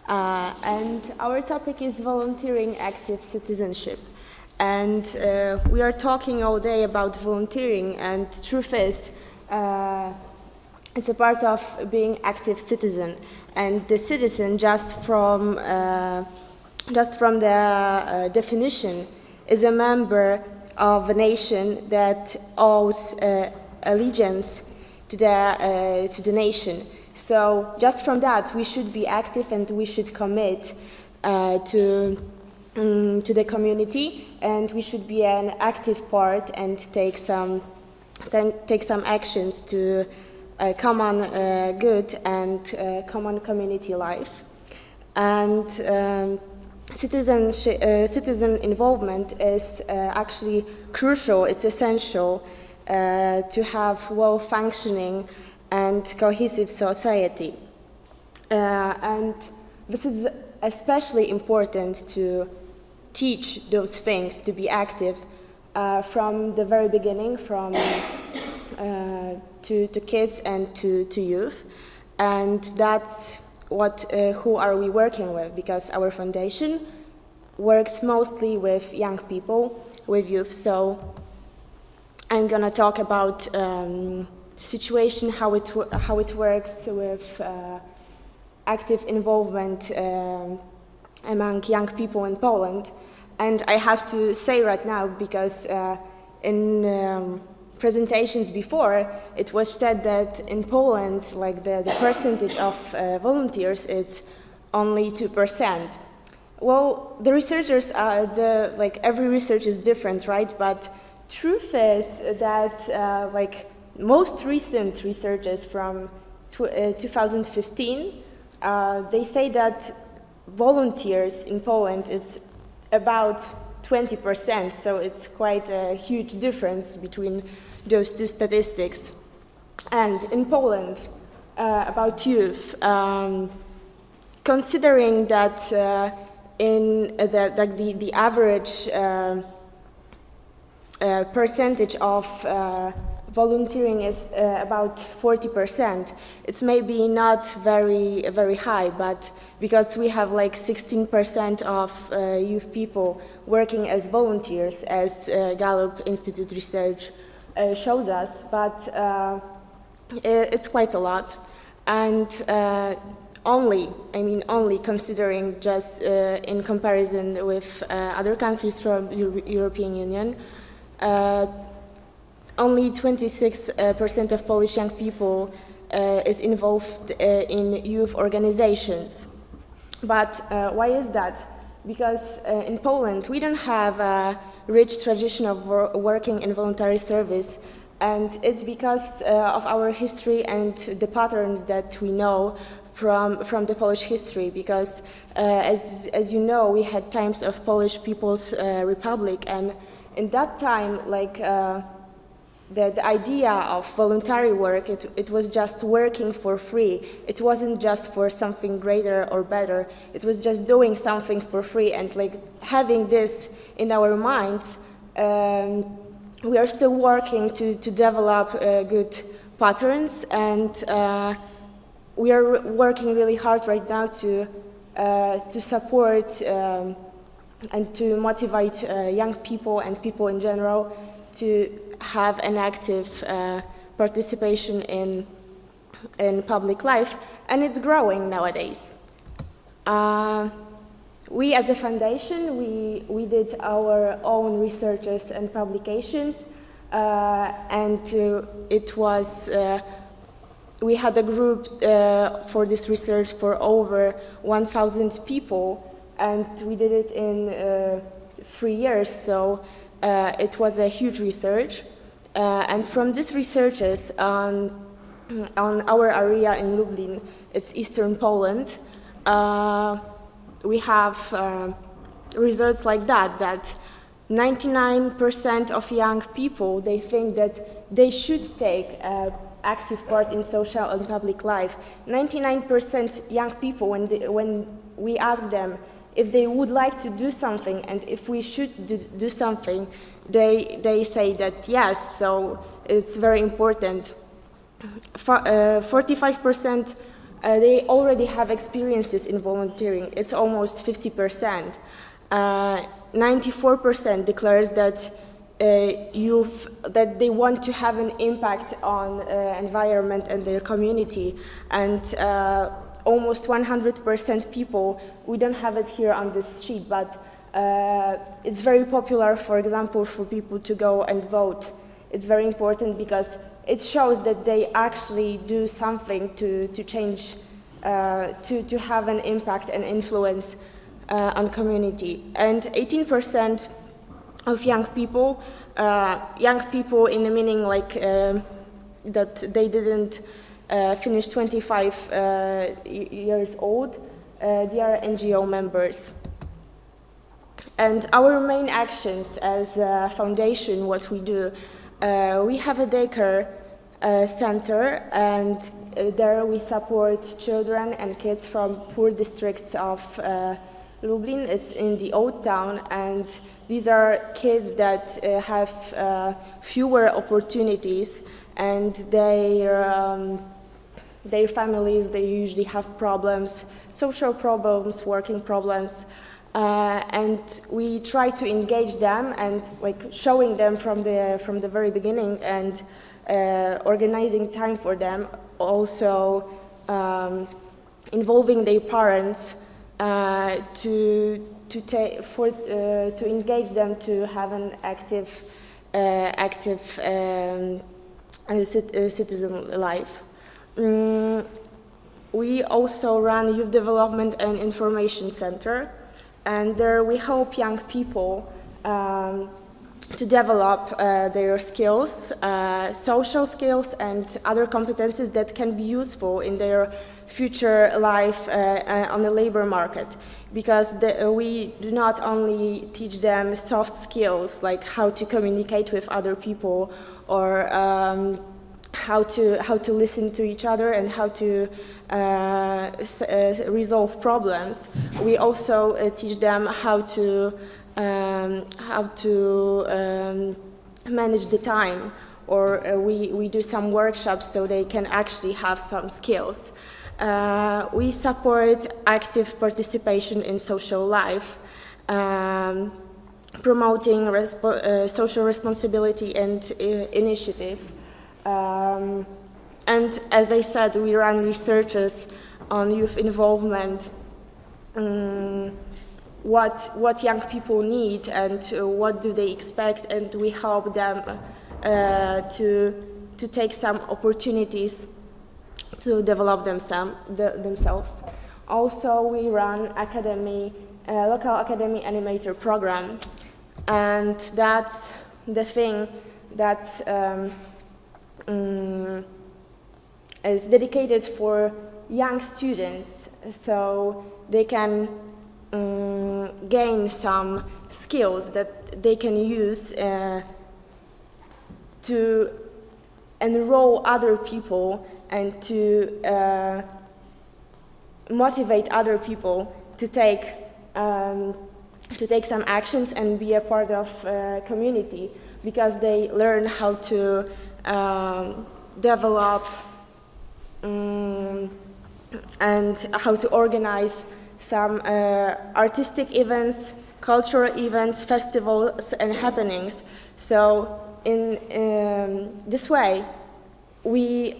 And our topic is volunteering active citizenship. And we are talking all day about volunteering, and truth is, it's a part of being active citizen. And the citizen, just from the definition, is a member of a nation that owes allegiance to the nation. So just from that, we should be active and we should commit to the community, and we should be an active part and take some actions to common good and common community life. And citizen involvement is actually crucial. It's essential to have well-functioning and cohesive society. And this is especially important to teach those things, to be active from the very beginning, to kids and to youth. And that's who are we working with, because our foundation works mostly with young people, with youth. So I'm gonna talk about situation, how it works with active involvement among young people in Poland. And I have to say right now, because in presentations before, it was said that in Poland, like the percentage of volunteers is only 2%. Well, the researchers are every research is different, right? But truth is that most recent researches from 2015, they say that volunteers in Poland is about 20%, so it's quite a huge difference between those two statistics. And in Poland, about youth, considering that the average percentage of volunteering is about 40%. It's maybe not very high, but because we have 16% of youth people working as volunteers, as Gallup Institute research shows us, but it's quite a lot. And only considering just in comparison with other countries from European Union, only 26% of Polish young people is involved in youth organizations. But why is that? Because in Poland we don't have a rich tradition of working in voluntary service, and it's because of our history and the patterns that we know from the Polish history. Because as you know, we had times of Polish People's Republic, and in that time, the idea of voluntary work, it was just working for free. It wasn't just for something greater or better. It was just doing something for free, and having this in our minds, we are still working to develop good patterns, and we are working really hard right now to support and to motivate young people and people in general to have an active participation in public life, and it's growing nowadays. We as a foundation, we did our own researches and publications, and it was, we had a group for this research for over 1,000 people, and we did it in 3 years, so it was a huge research. And from these researches on our area in Lublin, it's Eastern Poland, we have results like that 99% of young people, they think that they should take active part in social and public life. 99% young people, when we ask them if they would like to do something and if we should do something, they say that yes, so it's very important. 45% they already have experiences in volunteering. It's almost 50%. 94% declares that that they want to have an impact on environment and their community, and almost 100% people, we don't have it here on this sheet, but it's very popular, for example, for people to go and vote. It's very important because it shows that they actually do something to change, to have an impact and influence on community. And 18% of young people in the meaning like that they didn't finish 25 years old, they are NGO members. And our main actions as a foundation, what we do, we have a daycare center, and there we support children and kids from poor districts of Lublin. It's in the old town, and these are kids that have fewer opportunities, and their families, they usually have problems, social problems, working problems, and we try to engage them and like showing them from the very beginning, and organizing time for them, also involving their parents to engage them to have an active citizen life. We also run Youth Development and Information Center, and there we help young people to develop their skills, social skills and other competencies that can be useful in their future life on the labor market. Because we do not only teach them soft skills like how to communicate with other people, or how to listen to each other and how to resolve problems. We also teach them how to manage the time, or we do some workshops so they can actually have some skills. We support active participation in social life, promoting social responsibility and initiative. And as I said, we run researches on youth involvement, what young people need and what do they expect, and we help them to take some opportunities to develop themselves. Also, we run local academy animator program, and that's the thing that is dedicated for young students, so they can gain some skills that they can use to enroll other people and to motivate other people to take some actions and be a part of community, because they learn how to develop and how to organize some artistic events, cultural events, festivals and happenings. So in this way, we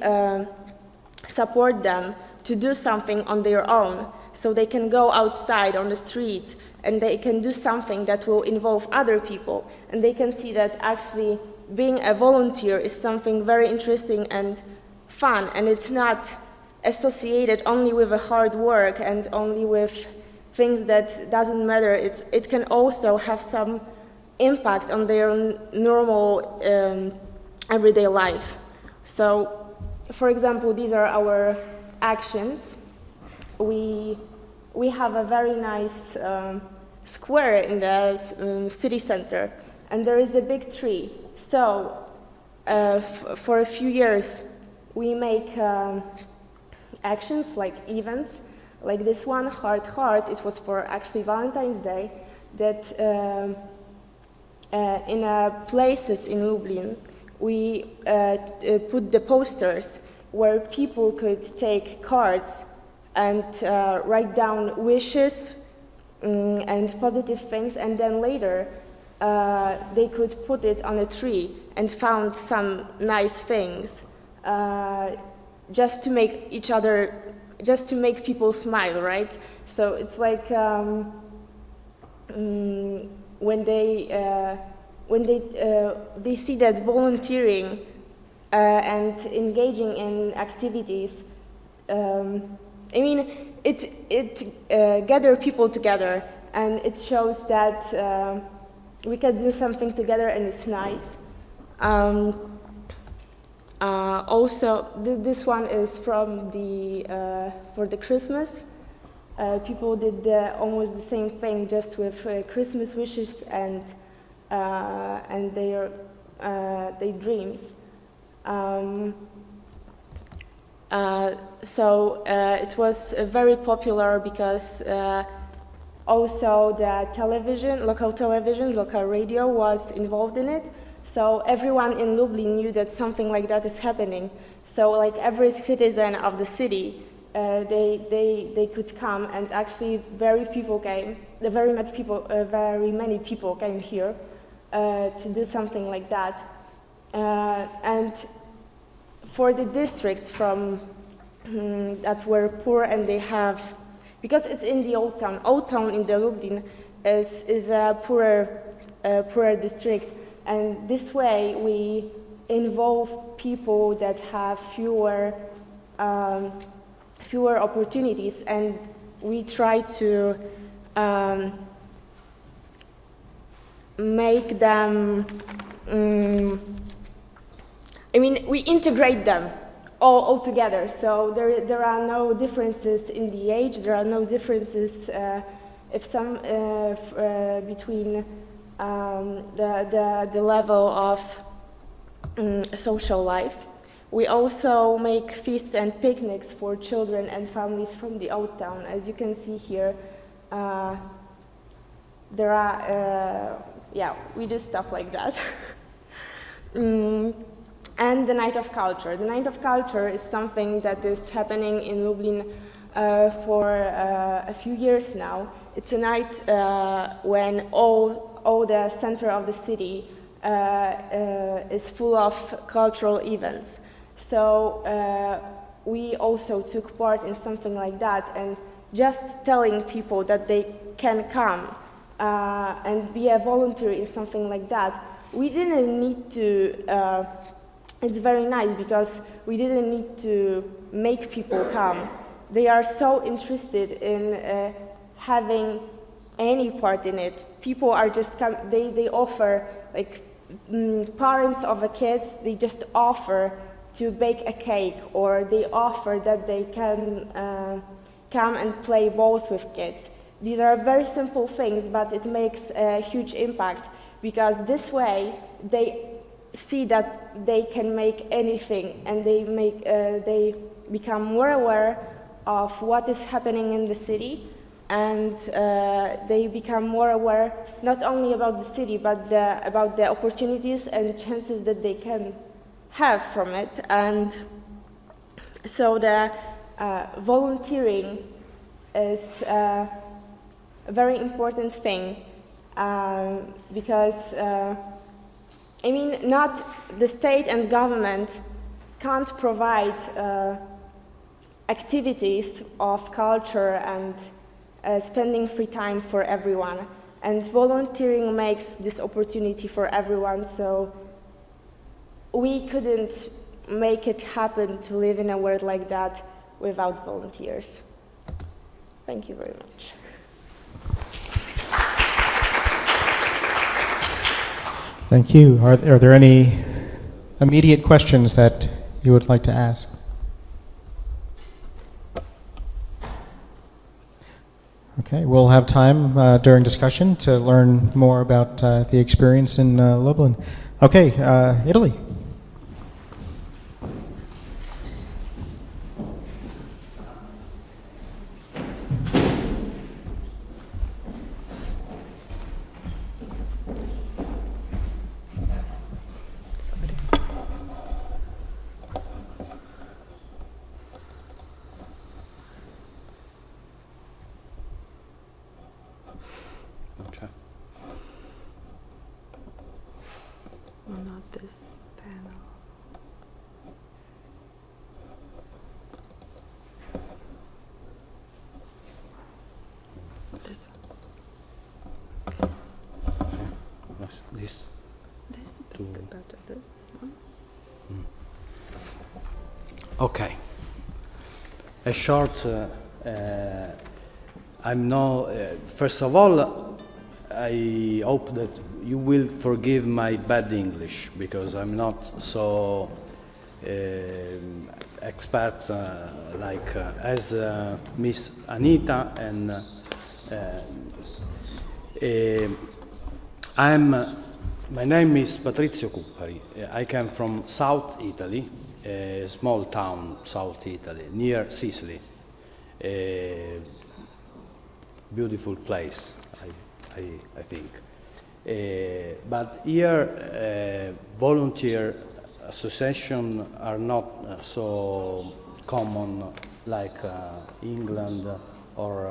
support them to do something on their own, so they can go outside on the streets and they can do something that will involve other people, and they can see that actually being a volunteer is something very interesting and fun, and it's not associated only with a hard work and only with things that doesn't matter. It can also have some impact on their normal everyday life. So, for example, these are our actions. We have a very nice square in the city center, and there is a big tree. So, for a few years, we make actions like events, like this one, Heart Heart. It was for actually Valentine's Day, that in places in Lublin, we put the posters where people could take cards and write down wishes and positive things, and then later they could put it on a tree and found some nice things just to make people smile, right? So it's like when they see that volunteering and engaging in activities, I mean, it gather people together, and it shows that we can do something together, and it's nice. Also, this one is from for the Christmas. People did almost the same thing, just with Christmas wishes and their dreams. So it was very popular because also the television, local radio was involved in it. So everyone in Lublin knew that something like that is happening. So like every citizen of the city, they could come, and actually very many people came here to do something like that. And for the districts from that were poor, and they have, because it's in the old town in the Lublin is a poorer district, and this way we involve people that have fewer opportunities, and we try to make them, we integrate them all together. So there are no differences in the age, there are no differences between the level of social life. We also make feasts and picnics for children and families from the old town. As you can see here, there are, we do stuff like that. And the Night of Culture. The Night of Culture is something that is happening in Lublin for a few years now. It's a night when all the center of the city is full of cultural events. So we also took part in something like that, and just telling people that they can come and be a volunteer in something like that, we didn't need to, it's very nice because we didn't need to make people come. They are so interested in having any part in it. People are just they offer, like parents of the kids, they just offer to bake a cake, or they offer that they can come and play balls with kids. These are very simple things, but it makes a huge impact, because this way they see that they can make anything, and they become more aware of what is happening in the city, and they become more aware not only about the city, but about the opportunities and chances that they can have from it. And so the volunteering is a very important thing, because not the state and government can't provide activities of culture and spending free time for everyone, and volunteering makes this opportunity for everyone. So we couldn't make it happen to live in a world like that without volunteers. Thank you very much. Thank you. Are there any immediate questions that you would like to ask? Okay, we'll have time during discussion to learn more about the experience in Lublin. Okay, Italy. this panel. This one. This. This better. This one. Okay. A short. I'm no. First of all, I hope that you will forgive my bad English because I'm not so expert like as Miss Anita, and my name is Patrizio Cuppari. I come from South Italy, a small town, South Italy, near Sicily. A beautiful place, I think. But here, volunteer associations are not so common like England, or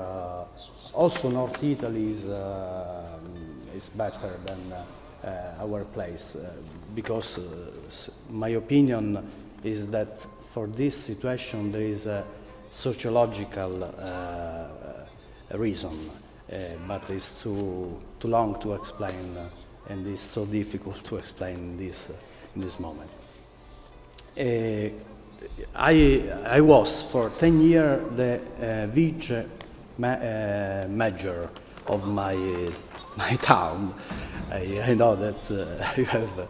also North Italy is better than our place, because my opinion is that for this situation there is a sociological reason, but it's too long to explain, and it's so difficult to explain in this moment. I was for 10 years the vice mayor of my town. I know that you have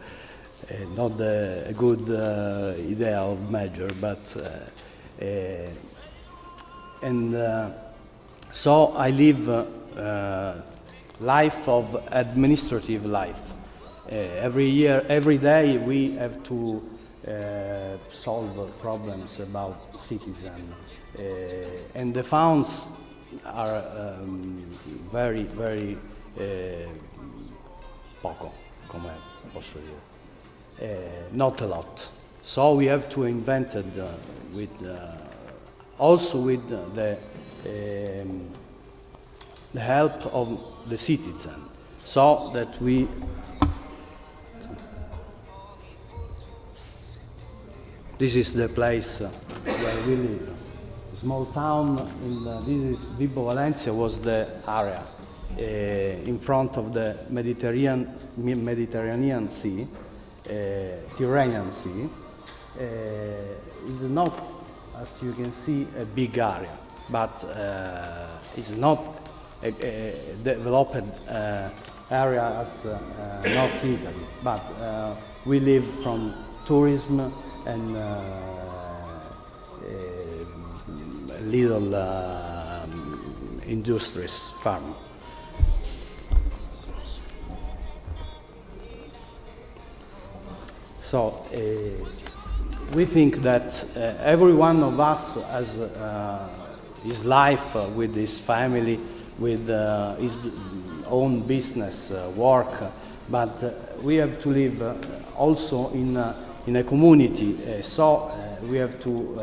not a good idea of mayor, but so I live life of administrative life. Every day we have to solve problems about citizens, and the funds are very poco, come posso dire, not a lot. So we have to invent it also with the help of the citizen, so that we this is the place where we live. Small town this is Vibo Valencia was the area in front of the Mediterranean Sea, Tyrrhenian Sea. Is not, as you can see, a big area, but it's not a developed area as North Italy. But we live from tourism and little industries, farm. So we think that every one of us has his life with his family, with his own business, work, but we have to live also in a community, so we have to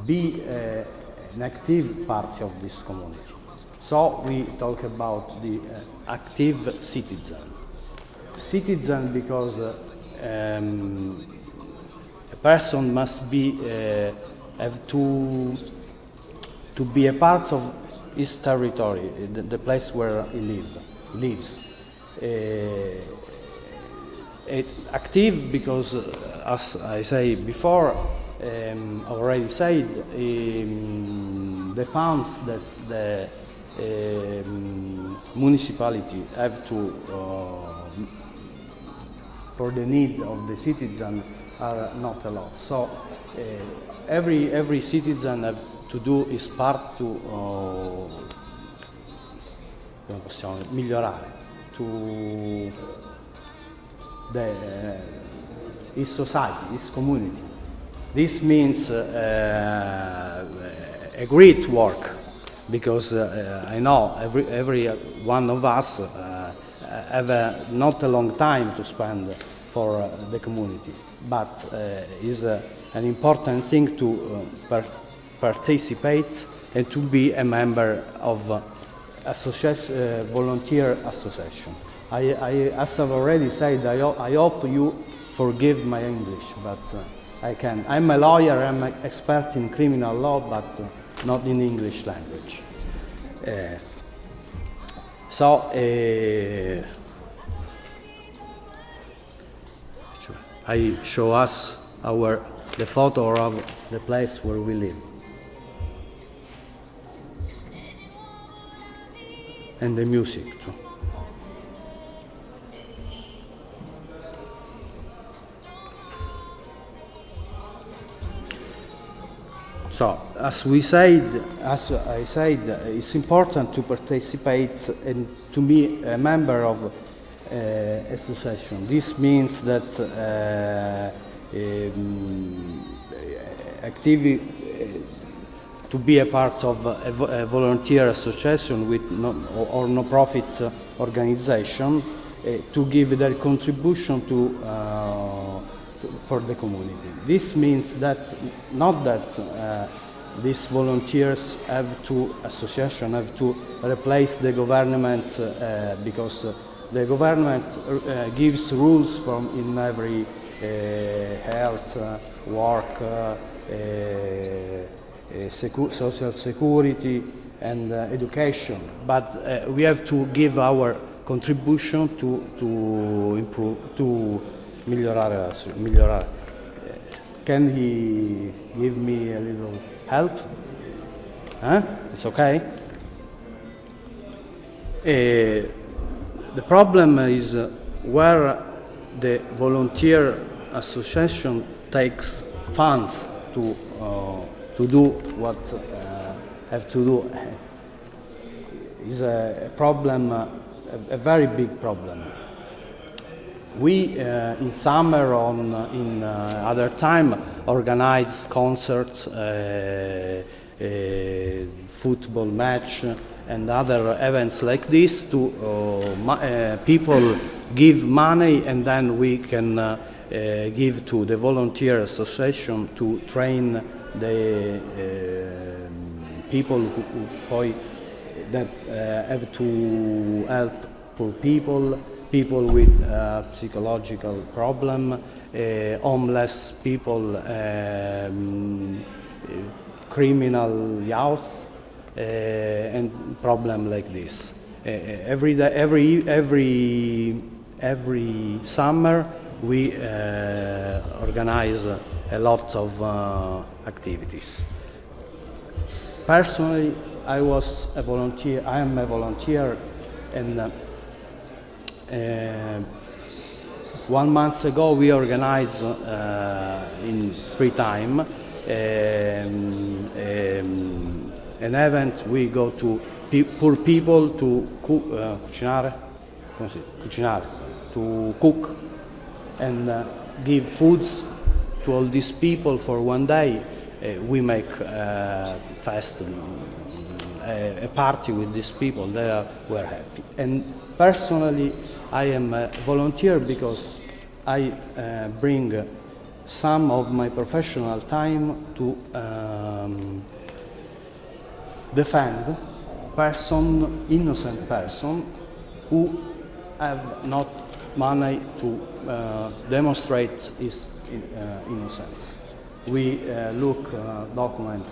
be an active part of this community. So we talk about the active citizen. Citizen because a person must be have to be a part of his territory, the place where he lives. It's active because, as I say before, already said, the funds that the municipality have to for the need of the citizen are not a lot. So every citizen have to do his part to come possiamo migliorare, to his society, his community. This means a great work, because I know every one of us have not a long time to spend for the community, but is an important thing to participate and to be a member of volunteer association. As I've already said, I hope you forgive my English, but I can. I'm a lawyer, I'm an expert in criminal law, but not in English language. I show us the photo of the place where we live. And the music too. So, as I said, it's important to participate and to be a member of association. This means that to be a part of a volunteer association with no-profit organization to give their contribution for the community. This means that not that these volunteers association have to replace the government because the government gives rules in every health, work, social security and education, but we have to give our contribution to improve, to migliorare. Can he give me a little help? It's okay? The problem is where the volunteer association takes funds to do what have to do. Is a problem, a very big problem. We in summer in other time organize concerts, football match and other events like this to people give money and then we can give to the volunteer association to train the people who that have to help poor people with psychological problem, homeless people, criminal youth, and problem like this. Every summer we organize a lot of activities. Personally, I was a volunteer. I am a volunteer, and 1 month ago we organized in free time an event. We go to poor people to to cook and give foods to all these people for 1 day. We make fast a party with these people. They were happy. And personally, I am a volunteer because I bring some of my professional time to defend innocent person who have not money to demonstrate his innocence. We look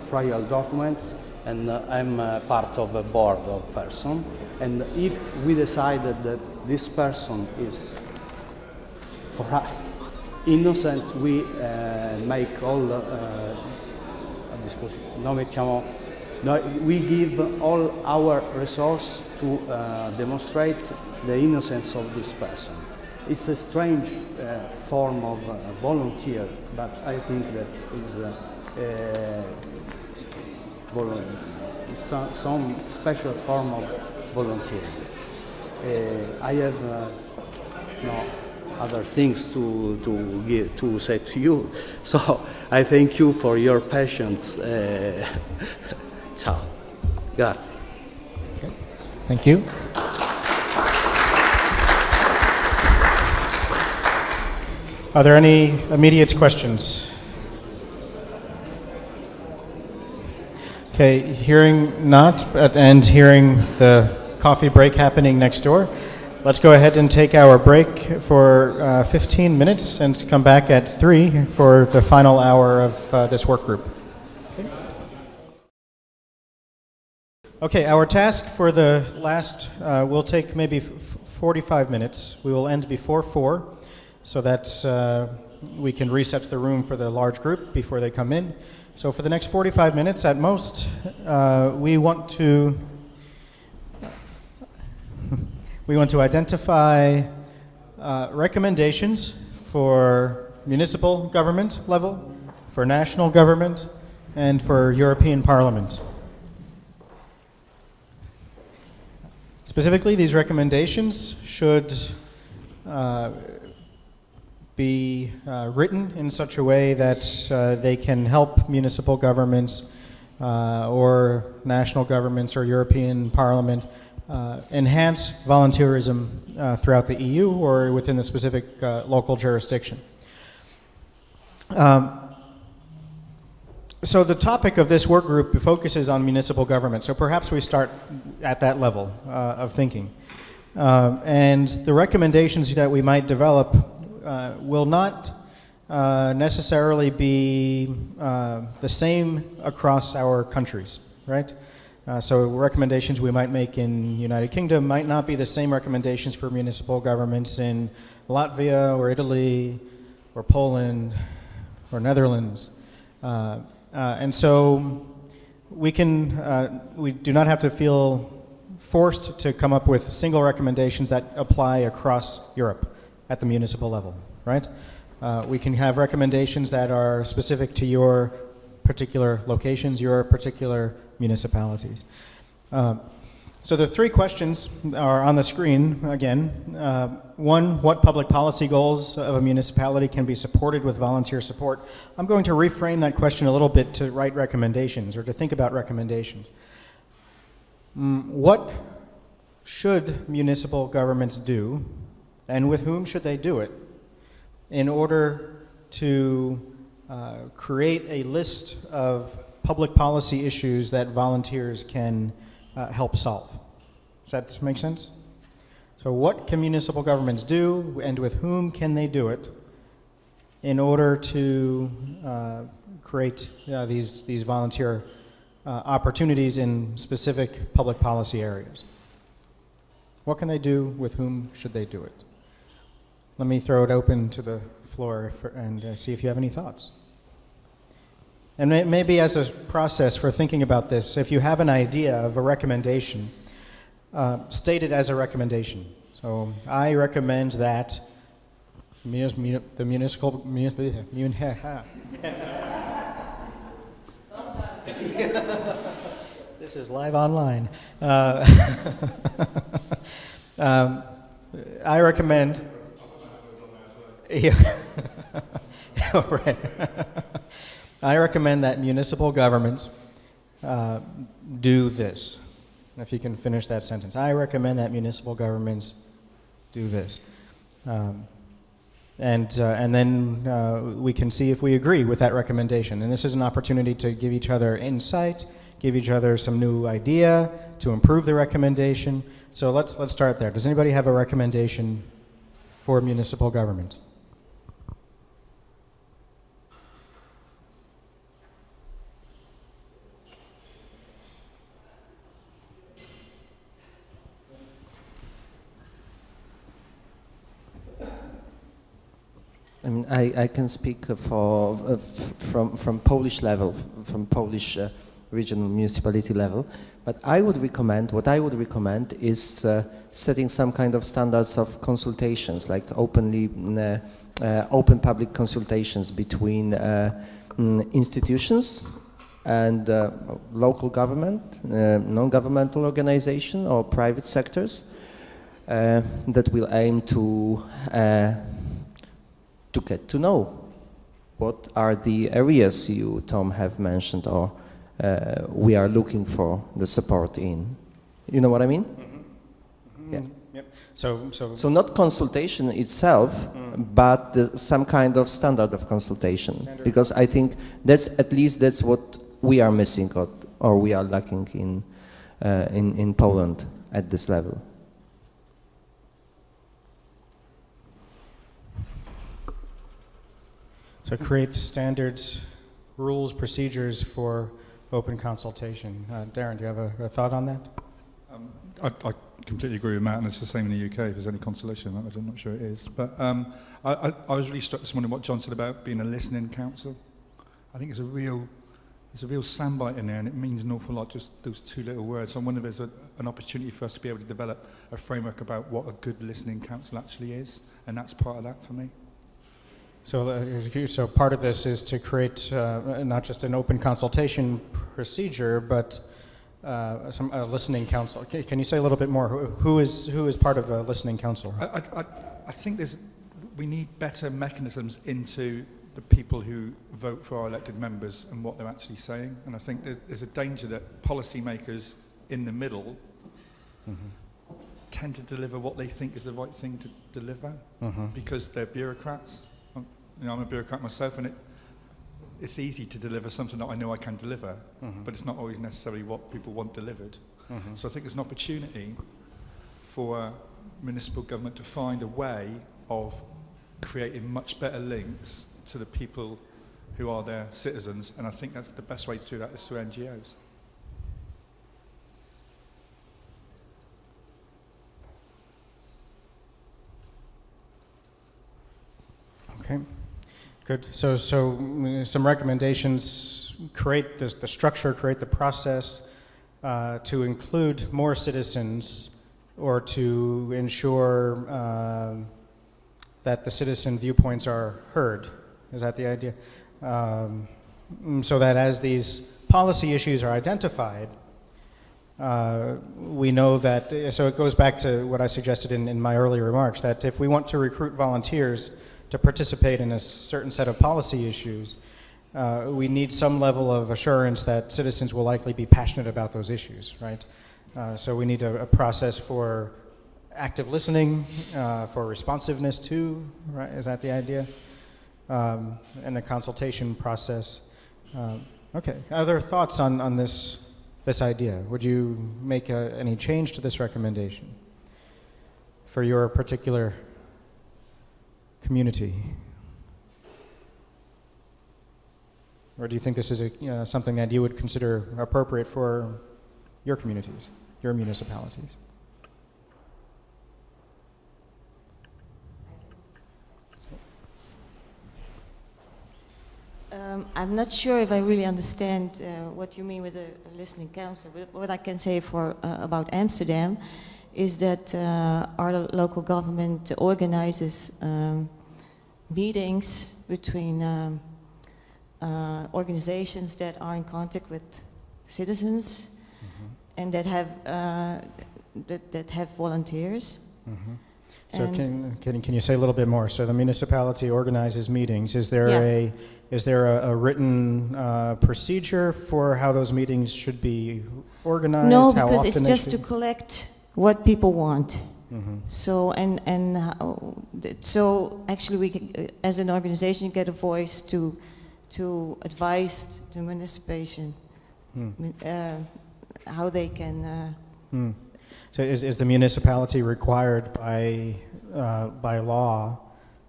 trial documents, and I'm part of a board of person. And if we decided that this person is, for us, innocent, we make all we give all our resource to demonstrate the innocence of this person. It's a strange form of volunteer, but I think that is some special form of volunteering. I have no other things to say to you, so I thank you for your patience. Ciao. Grazie. Okay. Thank you. Are there any immediate questions? Okay, hearing not, and hearing the coffee break happening next door, let's go ahead and take our break for 15 minutes and come back at 3 for the final hour of this work group. Okay, our task for the last will take maybe 45 minutes. We will end before 4 so that we can reset the room for the large group before they come in. So for the next 45 minutes at most, we want to identify recommendations for municipal government level, for national government, and for European Parliament. Specifically, these recommendations should be written in such a way that they can help municipal governments or national governments or European Parliament enhance volunteerism throughout the EU or within the specific local jurisdiction. So the topic of this work group focuses on municipal government, so perhaps we start at that level of thinking. And the recommendations that we might develop will not necessarily be the same across our countries, right? So recommendations we might make in United Kingdom might not be the same recommendations for municipal governments in Latvia or Italy or Poland or Netherlands. And so we do not have to feel forced to come up with single recommendations that apply across Europe at the municipal level, right? We can have recommendations that are specific to your particular locations, your particular municipalities. So the 3 questions are on the screen again. 1, what public policy goals of a municipality can be supported with volunteer support? I'm going to reframe that question a little bit to write recommendations or to think about recommendations. What should municipal governments do, and with whom should they do it, in order to create a list of public policy issues that volunteers can help solve? Does that make sense? So what can municipal governments do, and with whom can they do it in order to create these volunteer opportunities in specific public policy areas? What can they do, with whom should they do it? Let me throw it open to the floor and see if you have any thoughts. And maybe as a process for thinking about this, if you have an idea of a recommendation, state it as a recommendation. So I recommend that the municipal this is live online. I recommend. Yeah. Right. I recommend that municipal governments do this. If you can finish that sentence. I recommend that municipal governments do this. And then we can see if we agree with that recommendation. And this is an opportunity to give each other insight, give each other some new idea to improve the recommendation. So let's start there. Does anybody have a recommendation for municipal government? I mean, I can speak from Polish level, from Polish regional municipality level, but what I would recommend is setting some kind of standards of consultations, like open public consultations between institutions and local government, non-governmental organization or private sectors that will aim to get to know what are the areas you, Tom, have mentioned or we are looking for the support in. You know what I mean? Mm-hmm. Yeah. Yep. So not consultation itself, but some kind of standard of consultation. Because I think that's what we are missing or we are lacking in Poland at this level. So create standards, rules, procedures for open consultation. Darren, do you have a thought on that? I completely agree with Matt, and it's the same in the UK, if there's any consolation. I'm not sure it is. But I was really struck this morning what John said about being a listening council. I think there's a real soundbite in there, and it means an awful lot, just those two little words. I wonder if there's an opportunity for us to be able to develop a framework about what a good listening council actually is, and that's part of that for me. So part of this is to create not just an open consultation procedure, but a listening council. Can you say a little bit more? Who is part of a listening council? I think we need better mechanisms into the people who vote for our elected members and what they're actually saying. And I think there's a danger that policymakers in the middle tend to deliver what they think is the right thing to deliver because they're bureaucrats. I'm a bureaucrat myself, and it's easy to deliver something that I know I can deliver, but it's not always necessarily what people want delivered. So I think there's an opportunity for municipal government to find a way of creating much better links to the people who are their citizens, and I think that's the best way to do that is through NGOs. Okay, good. So some recommendations: create the structure, create the process to include more citizens, or to ensure that the citizen viewpoints are heard. Is that the idea? So that as these policy issues are identified, we know that, so it goes back to what I suggested in my earlier remarks, that if we want to recruit volunteers to participate in a certain set of policy issues, we need some level of assurance that citizens will likely be passionate about those issues, right? So we need a process for active listening, for responsiveness too, right? Is that the idea? And the consultation process. Okay, other thoughts on this idea? Would you make any change to this recommendation for your particular community? Or do you think this is something that you would consider appropriate for your communities, your municipalities? I'm not sure if I really understand what you mean with a listening council. But what I can say about Amsterdam is that our local government organizes meetings between organizations that are in contact with citizens and that have volunteers. So can you say a little bit more? So the municipality organizes meetings. Is there a written procedure for how those meetings should be organized? No, how because often it's they just should- to collect what people want. So so actually we can, as an organization, get a voice to advise the municipation how they can. So is the municipality required by law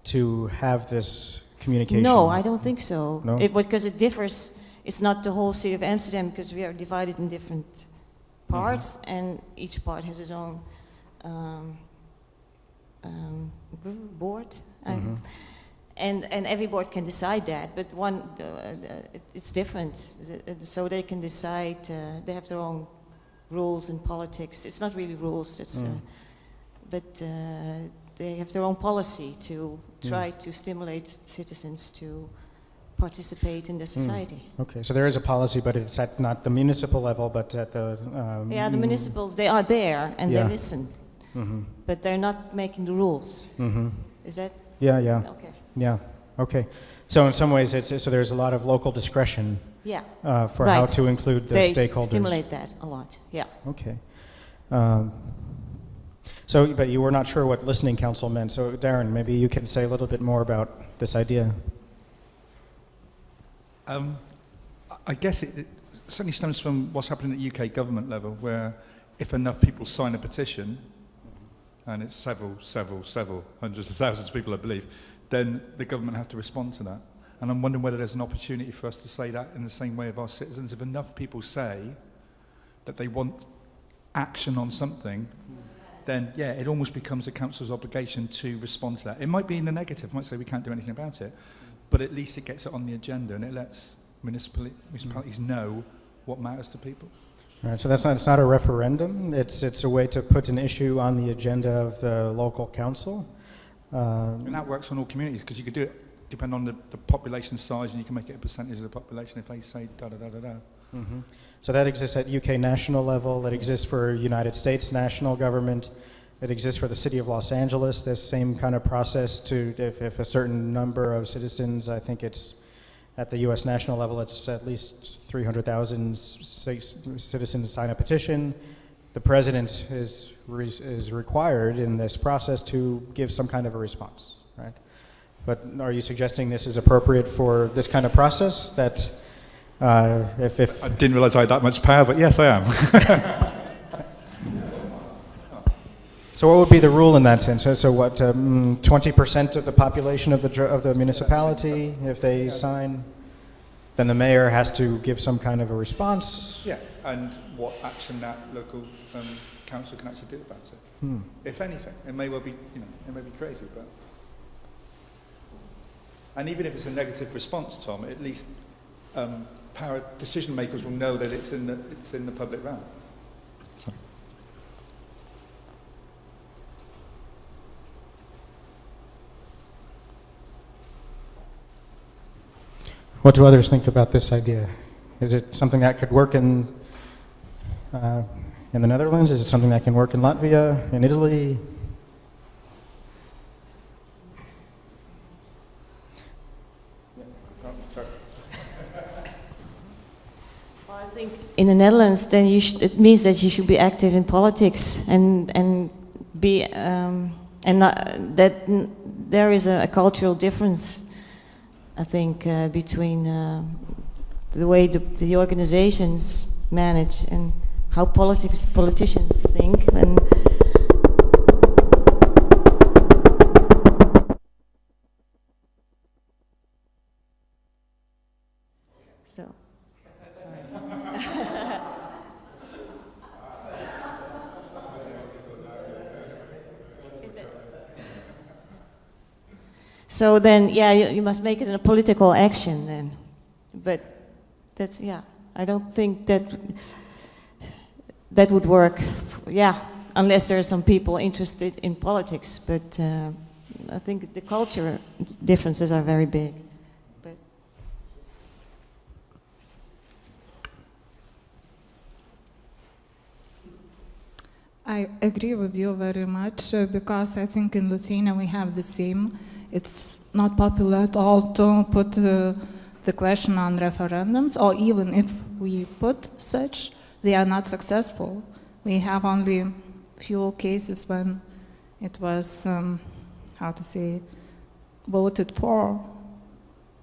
to have this communication? No, I don't think so. No? Because it differs. It's not the whole city of Amsterdam, because we are divided in different parts, and each part has its own board. And every board can decide that, but it's different. So they can decide. They have their own rules in politics. It's not really rules. But they have their own policy to try to stimulate citizens to participate in the society. Okay, so there is a policy, but it's at not the municipal level, but at the... The municipals, they are there and Yeah. they listen, but they're not making the rules. Is that? Yeah. Okay. Yeah, okay. So in some ways, so there's a lot of local discretion Yeah. for how to include the They stakeholders. stimulate that a lot, yeah. Okay. But you were not sure what listening council meant. So Darren, maybe you can say a little bit more about this idea. I guess it certainly stems from what's happening at UK government level, where if enough people sign a petition, and it's several hundreds of thousands of people, I believe, then the government have to respond to that. And I'm wondering whether there's an opportunity for us to say that in the same way of our citizens. If enough people say that they want action on something, then yeah, it almost becomes the council's obligation to respond to that. It might be in the negative, it might say we can't do anything about it, but at least it gets it on the agenda and it lets municipalities know what matters to people. Right, so it's not a referendum, it's a way to put an issue on the agenda of the local council. And that works on all communities, because you could do it depending on the population size, and you can make it a percentage of the population if they say da-da-da-da-da. Mm-hmm. So that exists at UK national level, it exists for United States national government, it exists for the city of Los Angeles, this same kind of process to, if a certain number of citizens, I think it's at the US national level, it's at least 300,000 citizens sign a petition. The president is required in this process to give some kind of a response, right? But are you suggesting this is appropriate for this kind of process? That if I didn't realize I had that much power, but yes, I am. So what would be the rule in that sense? So what, 20% of the population of the municipality, if they sign, then the mayor has to give some kind of a response? Yeah, and what action that local council can actually do about it. If anything, it may well be, it may be crazy, but. And even if it's a negative response, Tom, at least decision makers will know that it's in the public realm. Sorry. What do others think about this idea? Is it something that could work in the Netherlands? Is it something that can work in Latvia, in Italy? Well, I think in the Netherlands, then it means that you should be active in politics and be and that there is a cultural difference. I think between the way the organizations manage and how politicians think. And so, sorry. So then, yeah, you must make it a political action then. But that's, yeah, I don't think that would work, unless there are some people interested in politics. But I think the culture differences are very big. But I agree with you very much because I think in Lithuania we have the same. It's not popular at all to put the question on referendums, or even if we put such, they are not successful. We have only few cases when it was, voted for.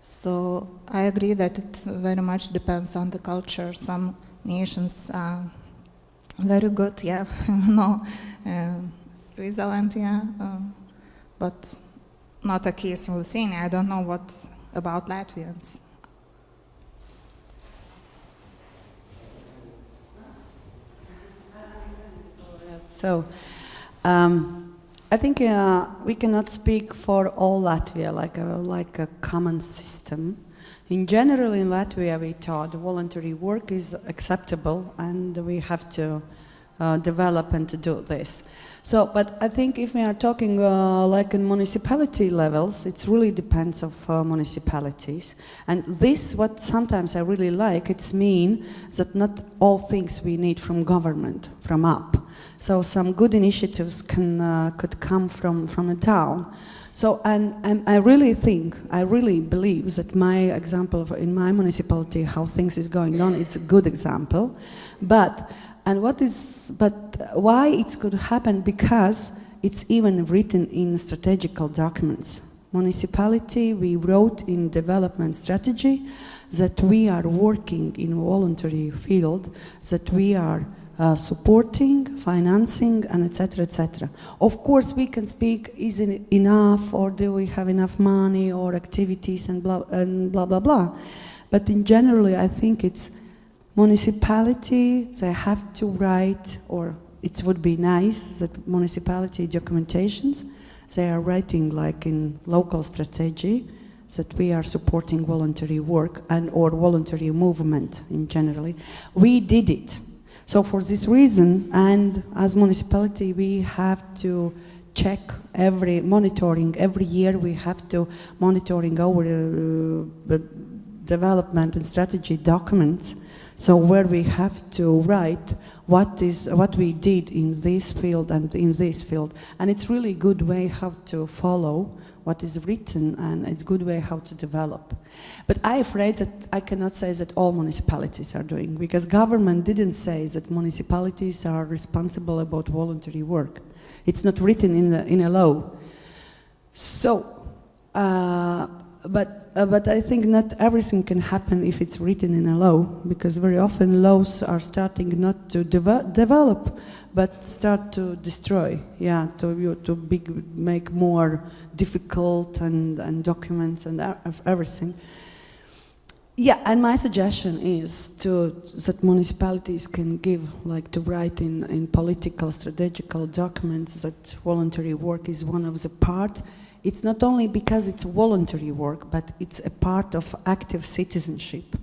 So I agree that it very much depends on the culture. Some nations are very good, Switzerland, but not a case in Lithuania. I don't know what about Latvians. So, I think we cannot speak for all Latvia like a common system. In general, in Latvia, we thought voluntary work is acceptable, and we have to develop and to do this. So, but I think if we are talking like in municipality levels, it really depends of municipalities. And this, what sometimes I really like, it's mean that not all things we need from government, from up. So some good initiatives could come from a town. So, and I really believe that my example in my municipality, how things is going on, it's a good example. But why it could happen? Because it's even written in strategical documents. Municipality, we wrote in development strategy that we are working in voluntary field, that we are supporting, financing, and etc., etc. Of course, we can speak, is it enough, or do we have enough money, or activities, and blah, blah, blah. But in generally, I think it's municipality, they have to write, or it would be nice that municipality documentations, they are writing like in local strategy, that we are supporting voluntary work and or voluntary movement in generally. We did it. So for this reason, and as municipality, we have to check monitoring every year. We have to monitoring our development and strategy documents. So where we have to write what we did in this field and in this field, and it's really good way how to follow what is written, and it's good way how to develop. But I'm afraid that I cannot say that all municipalities are doing, because government didn't say that municipalities are responsible about voluntary work. It's not written in a law. So, but I think not everything can happen if it's written in a law, because very often laws are starting not to develop, but start to destroy, make more difficult and documents and everything. Yeah, and my suggestion is that municipalities can give, like to write in political, strategical documents that voluntary work is one of the part. It's not only because it's voluntary work, but it's a part of active citizenship.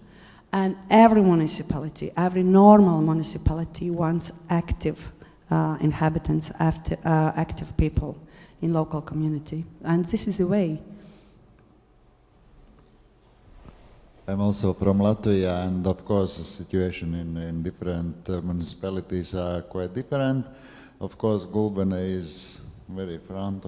And every municipality, every normal municipality wants active inhabitants, active people in local community. And this is the way. I'm also from Latvia, and of course the situation in different municipalities are quite different. Of course, Gulbene is very front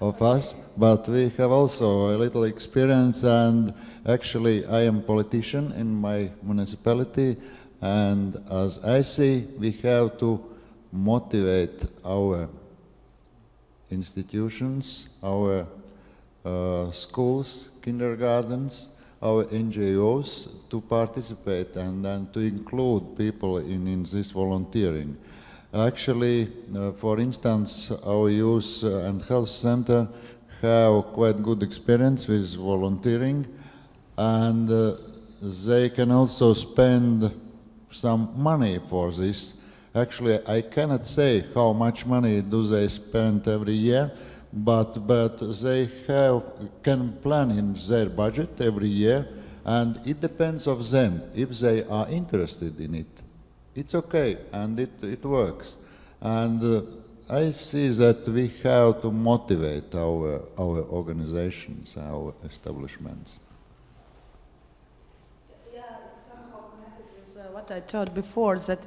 of us, but we have also a little experience, and actually I am a politician in my municipality, and as I see, we have to motivate our institutions, our schools, kindergartens, our NGOs to participate and then to include people in this volunteering. Actually, for instance, our youth and health center have quite good experience with volunteering, and they can also spend some money for this. Actually, I cannot say how much money do they spend every year, but they can plan in their budget every year, and it depends on them if they are interested in it. It's okay, and it works. And I see that we have to motivate our organizations, our establishments. Yeah, it's somehow connected with what I told before, that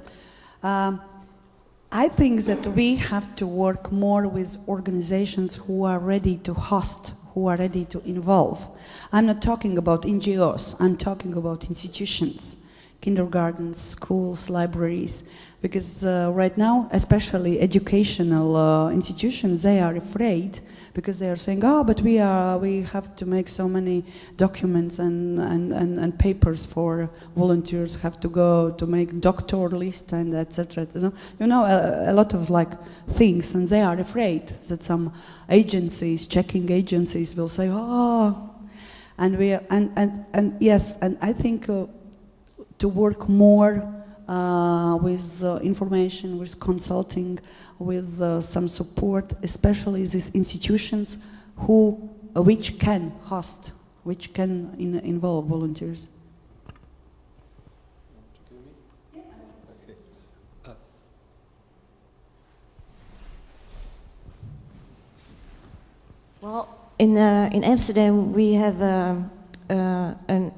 I think that we have to work more with organizations who are ready to host, who are ready to involve. I'm not talking about NGOs, I'm talking about institutions. Kindergartens, schools, libraries, because right now, especially educational institutions, they are afraid because they are saying, oh, but we have to make so many documents and papers for volunteers, have to go to make doctor list and etc. You know, a lot of like things, and they are afraid that some agencies, checking agencies, will say, oh, and we are, and yes, and I think. To work more with information, with consulting, with some support, especially these institutions which can host, which can involve volunteers. Yes. Okay. Well, in Amsterdam we have an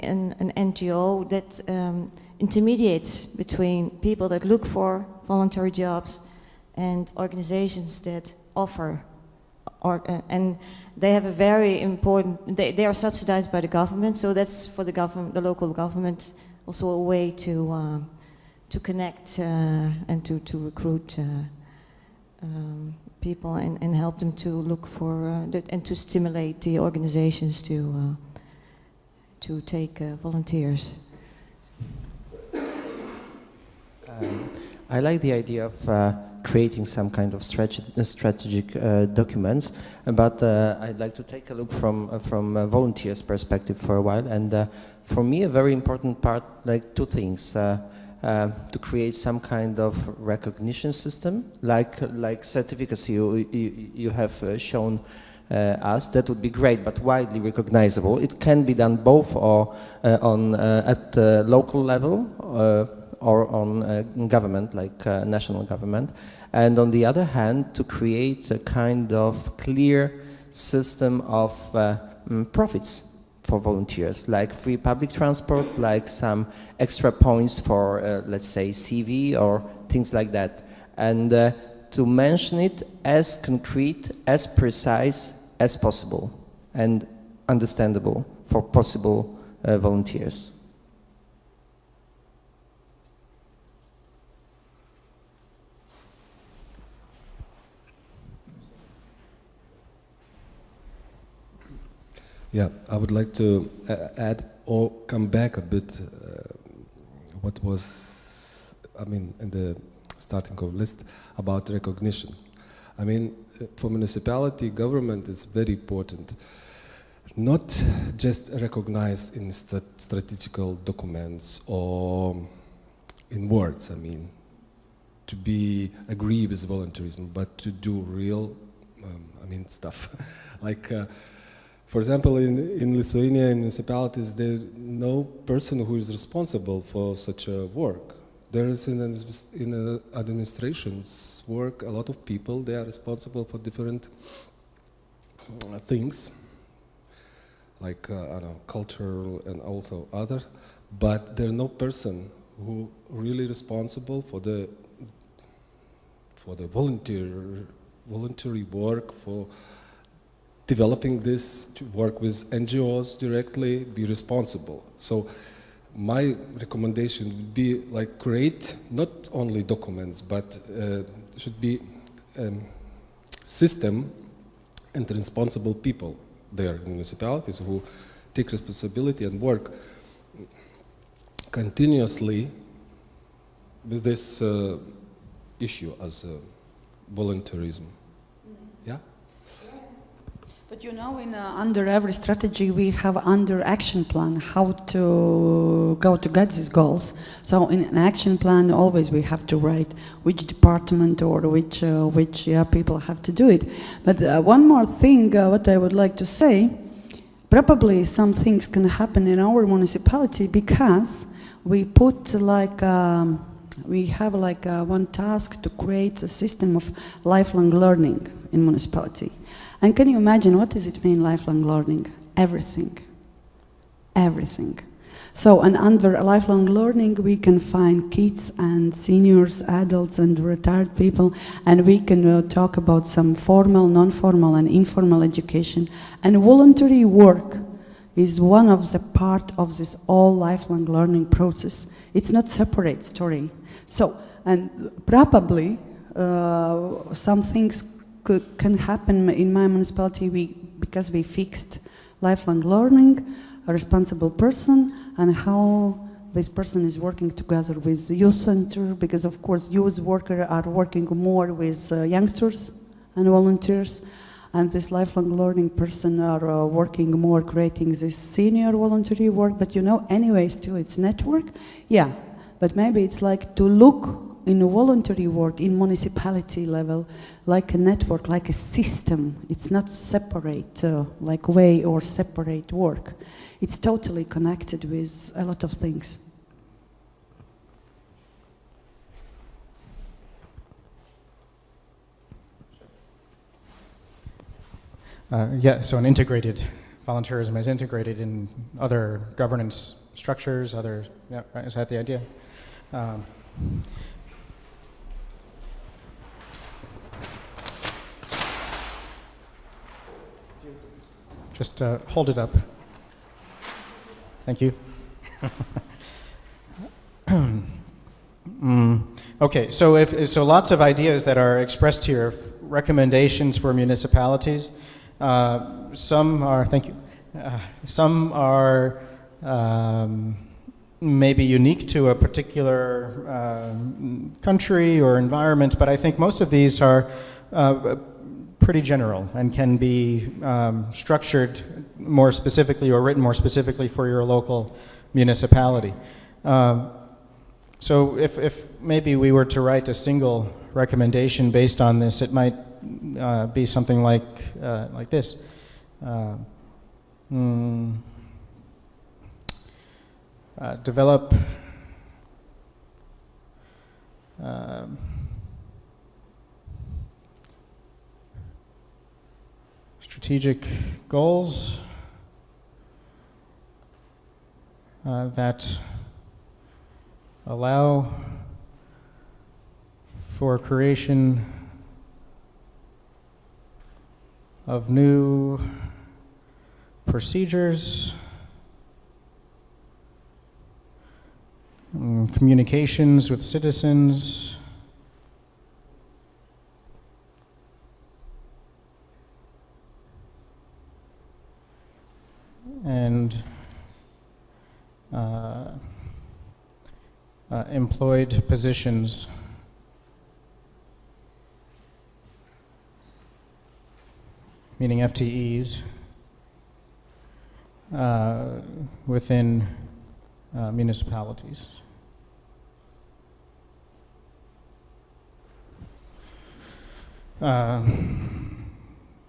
NGO that intermediates between people that look for voluntary jobs and organizations that offer, and they have a very important. They are subsidized by the government, so that's for the local government, also a way to connect and to recruit people and help them to look for and to stimulate the organizations to take volunteers. I like the idea of creating some kind of strategic documents, but I'd like to take a look from a volunteer's perspective for a while. And for me, a very important part, like two things. To create some kind of recognition system, like certificates you have shown us, that would be great, but widely recognizable. It can be done both or at the local level or on government, like national government. And on the other hand, to create a kind of clear system of profits for volunteers, like free public transport, like some extra points for, let's say, CV or things like that. And to mention it as concrete, as precise as possible, and understandable for possible volunteers. Yeah, I would like to add or come back a bit what was, in the starting of list about recognition. For municipality, government is very important. Not just recognized in strategical documents or in words, to be agree with volunteerism, but to do real, stuff. Like, for example, in Lithuania, in municipalities, there's no person who is responsible for such a work. There is in administrations work a lot of people. They are responsible for different things, like cultural and also other. But there's no person who really responsible for the voluntary work, for developing this, to work with NGOs directly, be responsible. So my recommendation would be like create not only documents, but should be system and responsible people there in municipalities who take responsibility and work continuously with this issue as volunteerism. Yeah? But under every strategy we have under action plan how to go to get these goals. So in an action plan always we have to write which department or which people have to do it. But one more thing what I would like to say, probably some things can happen in our municipality because we put we have one task to create a system of lifelong learning in municipality. And can you imagine what does it mean, lifelong learning? Everything. Everything. So, and under lifelong learning, we can find kids and seniors, adults and retired people, and we can talk about some formal, non-formal and informal education. And voluntary work is one of the part of this all lifelong learning process. It's not separate story. So, and probably some things can happen in my municipality because we fixed lifelong learning, a responsible person, and how this person is working together with the youth center, because of course youth workers are working more with youngsters and volunteers, and this lifelong learning person are working more creating this senior voluntary work. But anyway, still it's network. Yeah, but maybe it's like to look in a voluntary work, in municipality level, like a network, like a system. It's not separate, like way or separate work. It's totally connected with a lot of things. So an integrated, volunteerism is integrated in other governance structures, is that the idea? Just hold it up. Thank you. Okay, so lots of ideas that are expressed here, recommendations for municipalities. Some are, thank you. Some are maybe unique to a particular country or environment, but I think most of these are pretty general and can be structured more specifically or written more specifically for your local municipality. So if maybe we were to write a single recommendation based on this, it might be something like this. Develop strategic goals that allow for creation of new procedures, communications with citizens, and employed positions. Meaning FTEs within municipalities.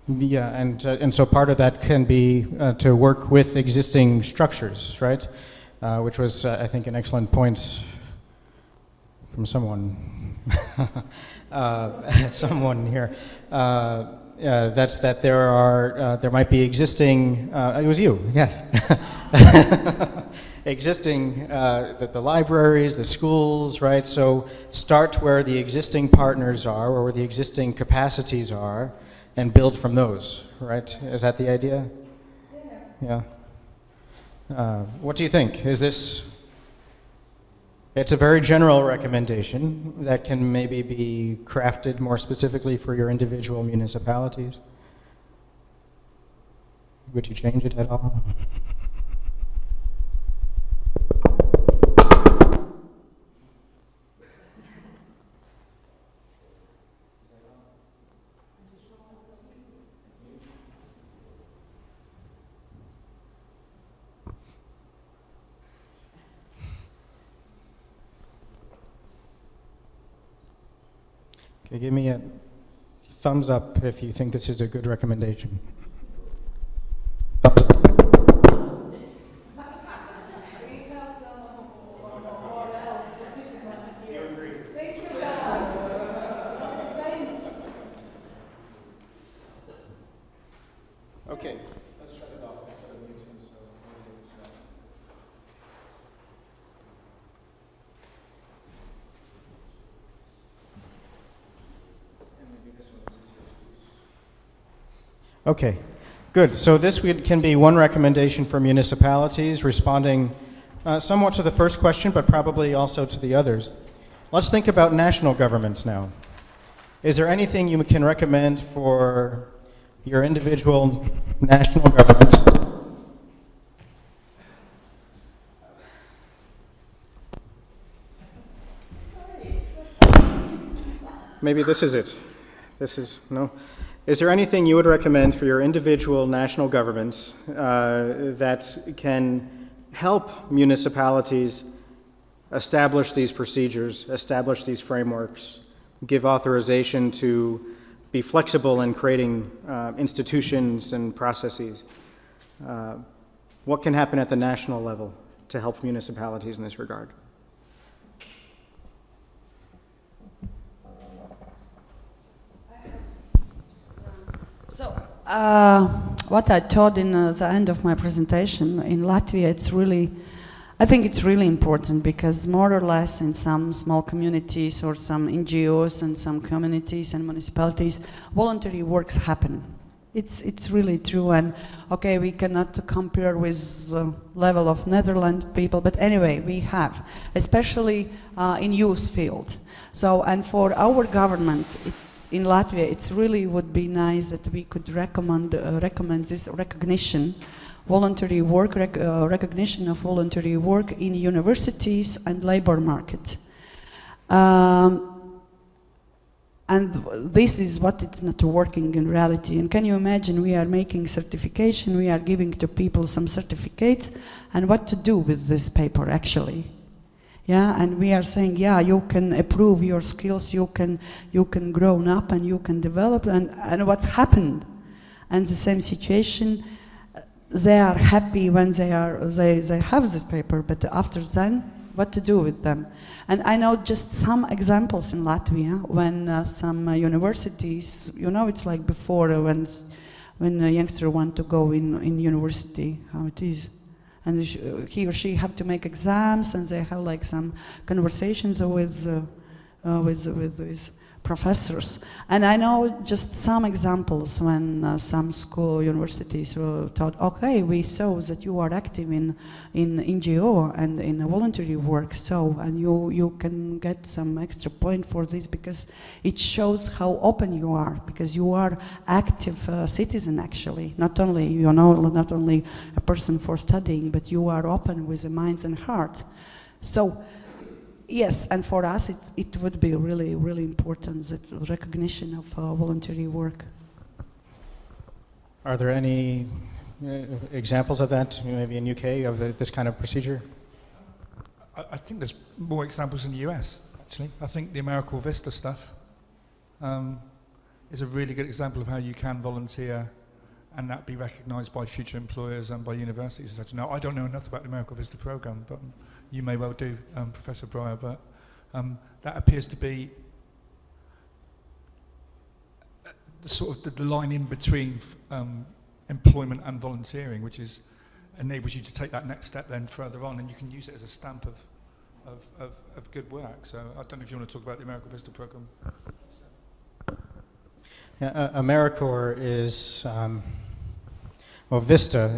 Yeah, and so part of that can be to work with existing structures, right? Which was, I think, an excellent point from someone, someone here. That's that there might be existing. It was you, yes. Existing the libraries, the schools, right? So start where the existing partners are, or where the existing capacities are, and build from those, right? Is that the idea? Yeah. What do you think? Is this? It's a very general recommendation that can maybe be crafted more specifically for your individual municipalities. Would you change it at all? Okay, give me a thumbs up if you think this is a good recommendation. Thumbs up. Okay, let's shut it off instead of muting, so maybe it's not. Okay, good. So this can be one recommendation for municipalities, responding somewhat to the first question, but probably also to the others. Let's think about national government now. Is there anything you can recommend for your individual national government? Maybe this is it. This is, no? Is there anything you would recommend for your individual national governments that can help municipalities establish these procedures, establish these frameworks, give authorization to be flexible in creating institutions and processes? What can happen at the national level to help municipalities in this regard? So, what I taught in the end of my presentation in Latvia, I think it's really important, because more or less in some small communities or some NGOs and some communities and municipalities, voluntary works happen. It's really true, and okay, we cannot compare with the level of Netherlands people, but anyway, we have, especially in youth field. So, and for our government, in Latvia, it really would be nice that we could recommend this recognition voluntary work, recognition of voluntary work in universities and labor market. And this is what it's not working in reality. And can you imagine, we are making certification, we are giving to people some certificates, and what to do with this paper actually? Yeah, and we are saying, yeah, you can improve your skills, you can grow up and you can develop, and what's happened? And the same situation, they are happy when they have this paper, but after then, what to do with them? And I know just some examples in Latvia when some universities, you know, it's like before when a youngster want to go in university, how it is. And he or she have to make exams, and they have like some conversations with professors. And I know just some examples when some school universities thought, okay, we saw that you are active in NGO and in voluntary work, so, and you can get some extra point for this because it shows how open you are, because you are active citizen actually, not only, you know, not only a person for studying, but you are open with the minds and heart. So, yes, and for us it would be really, really important, that recognition of voluntary work. Are there any examples of that, maybe in UK, of this kind of procedure? I think there's more examples in the US, actually. I think the Americal Vista stuff is a really good example of how you can volunteer and that be recognised by future employers and by universities, etc. Now, I don't know enough about the Americal Vista program, but you may well do, Professor Breyer, but that appears to be the sort of the line in between employment and volunteering, which enables you to take that next step then further on, and you can use it as a stamp of good work. So I don't know if you want to talk about the American Vista program. Yeah, AmeriCorps is, well, VISTA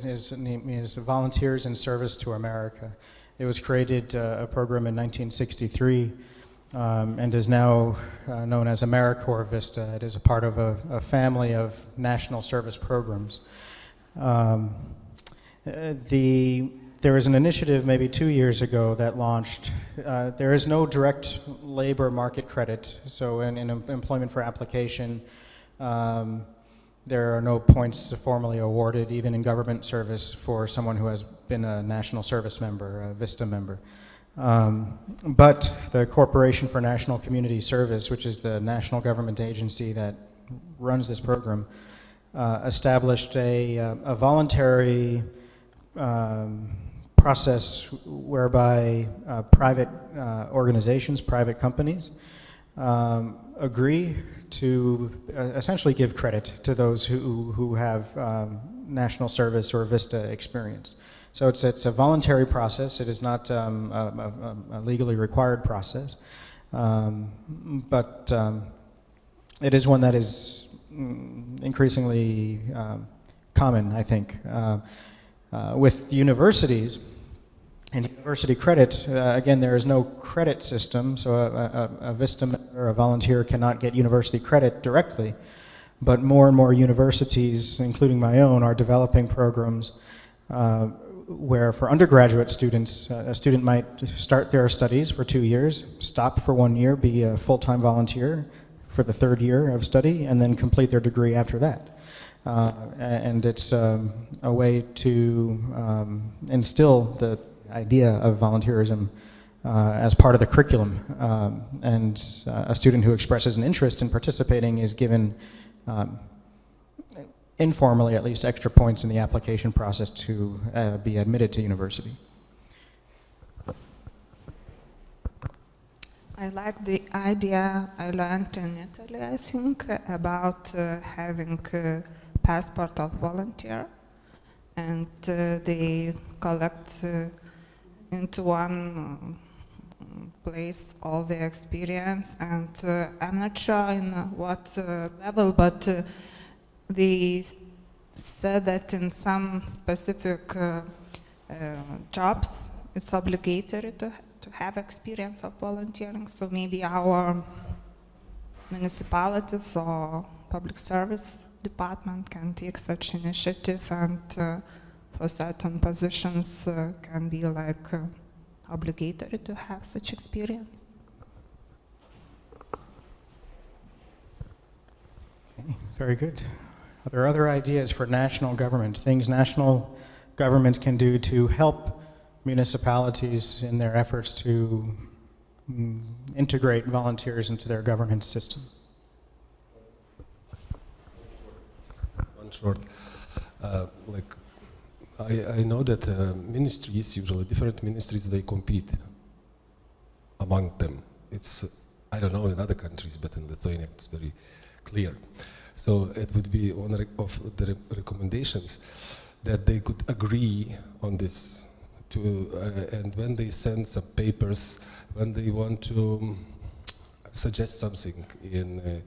is Volunteers in Service to America. It was created, a program in 1963, and is now known as AmeriCorps VISTA. It is a part of a family of national service programs. There was an initiative maybe 2 years ago that launched. There is no direct labor market credit, so in employment for application, there are no points formally awarded, even in government service, for someone who has been a national service member, a VISTA member. But the Corporation for National Community Service, which is the national government agency that runs this program, established a voluntary process whereby private organizations, private companies, agree to essentially give credit to those who have national service or VISTA experience. So it's a voluntary process. It is not a legally required process, but it is one that is increasingly common, I think. With universities and university credit, again, there is no credit system, so a VISTA or a volunteer cannot get university credit directly, but more and more universities, including my own, are developing programs where for undergraduate students, a student might start their studies for 2 years, stop for 1 year, be a full-time volunteer for the third year of study, and then complete their degree after that. And it's a way to instill the idea of volunteerism as part of the curriculum. And a student who expresses an interest in participating is given, informally at least, extra points in the application process to be admitted to university. I like the idea I learned in Italy, I think, about having a passport of volunteer, and they collect into one place all the experience, and I'm not sure in what level, but they said that in some specific jobs it's obligatory to have experience of volunteering, so maybe our municipalities or public service department can take such initiative and for certain positions can be like obligatory to have such experience. Okay, very good. Are there other ideas for national government, things national governments can do to help municipalities in their efforts to integrate volunteers into their governance system? One short, like I know that ministries, usually different ministries, they compete among them. It's, I don't know in other countries, but in Lithuania it's very clear. So it would be one of the recommendations that they could agree on this, and when they send some papers, when they want to suggest something in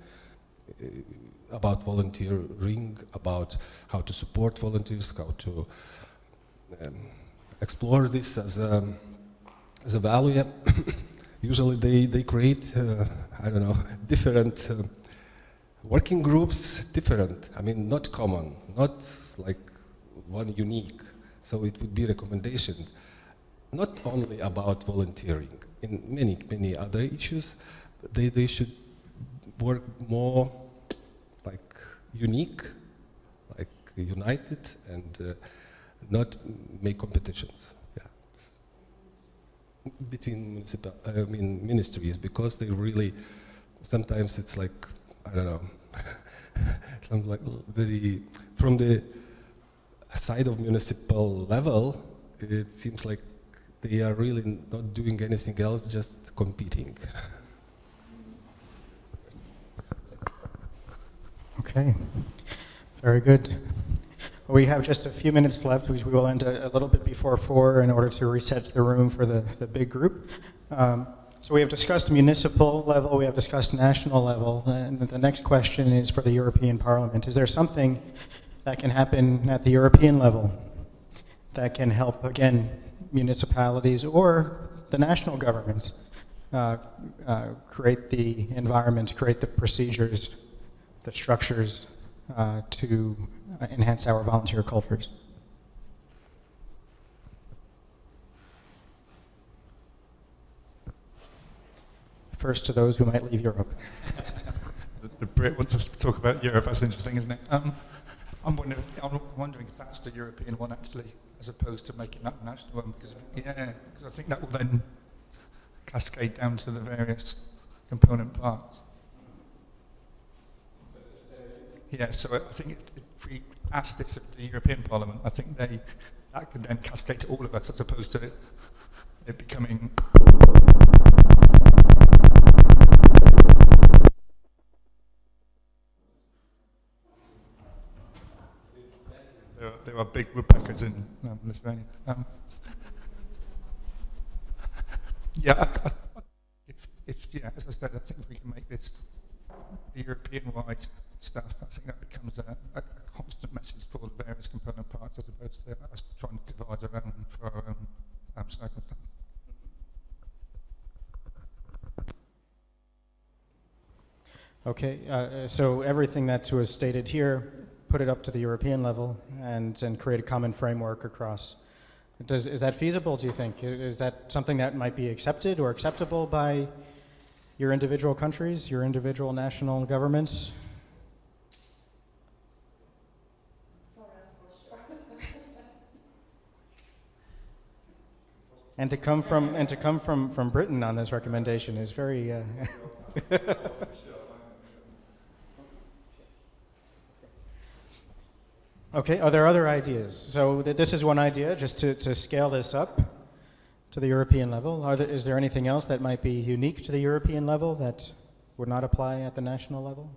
about volunteering, about how to support volunteers, how to explore this as a value. Usually they create, I don't know, different working groups, different, I mean, not common, not like one unique. So it would be recommendations, not only about volunteering, in many other issues, they should work more like unique, like united, and not make competitions. Yeah. Between ministries, because they really, sometimes it's like, I don't know, something like very, from the side of municipal level, it seems like they are really not doing anything else, just competing. Okay, very good. We have just a few minutes left, because we will end a little bit before 4 in order to reset the room for the big group. So we have discussed municipal level, we have discussed national level, and the next question is for the European Parliament. Is there something that can happen at the European level that can help, again, municipalities or the national governments create the environment, create the procedures, the structures to enhance our volunteer cultures? First to those who might leave Europe. The Brit wants us to talk about Europe. That's interesting, isn't it? I'm wondering if that's the European one, actually, as opposed to making that a national one, because I think that will then cascade down to the various component parts. Yeah, so I think if we ask this of the European Parliament, I think that could then cascade to all of us, as opposed to it becoming... There are big woodpeckers in Lithuania. As I said, I think if we can make this the European-wide stuff, I think that becomes a constant message for the various component parts, as opposed to us trying to devise our own for our own circumstance. Okay, so everything that was stated here, put it up to the European level and create a common framework across. Is that feasible, do you think? Is that something that might be accepted or acceptable by your individual countries, your individual national governments? And to come from Britain on this recommendation is very Okay, are there other ideas? So this is one idea, just to scale this up to the European level. Is there anything else that might be unique to the European level that would not apply at the national level?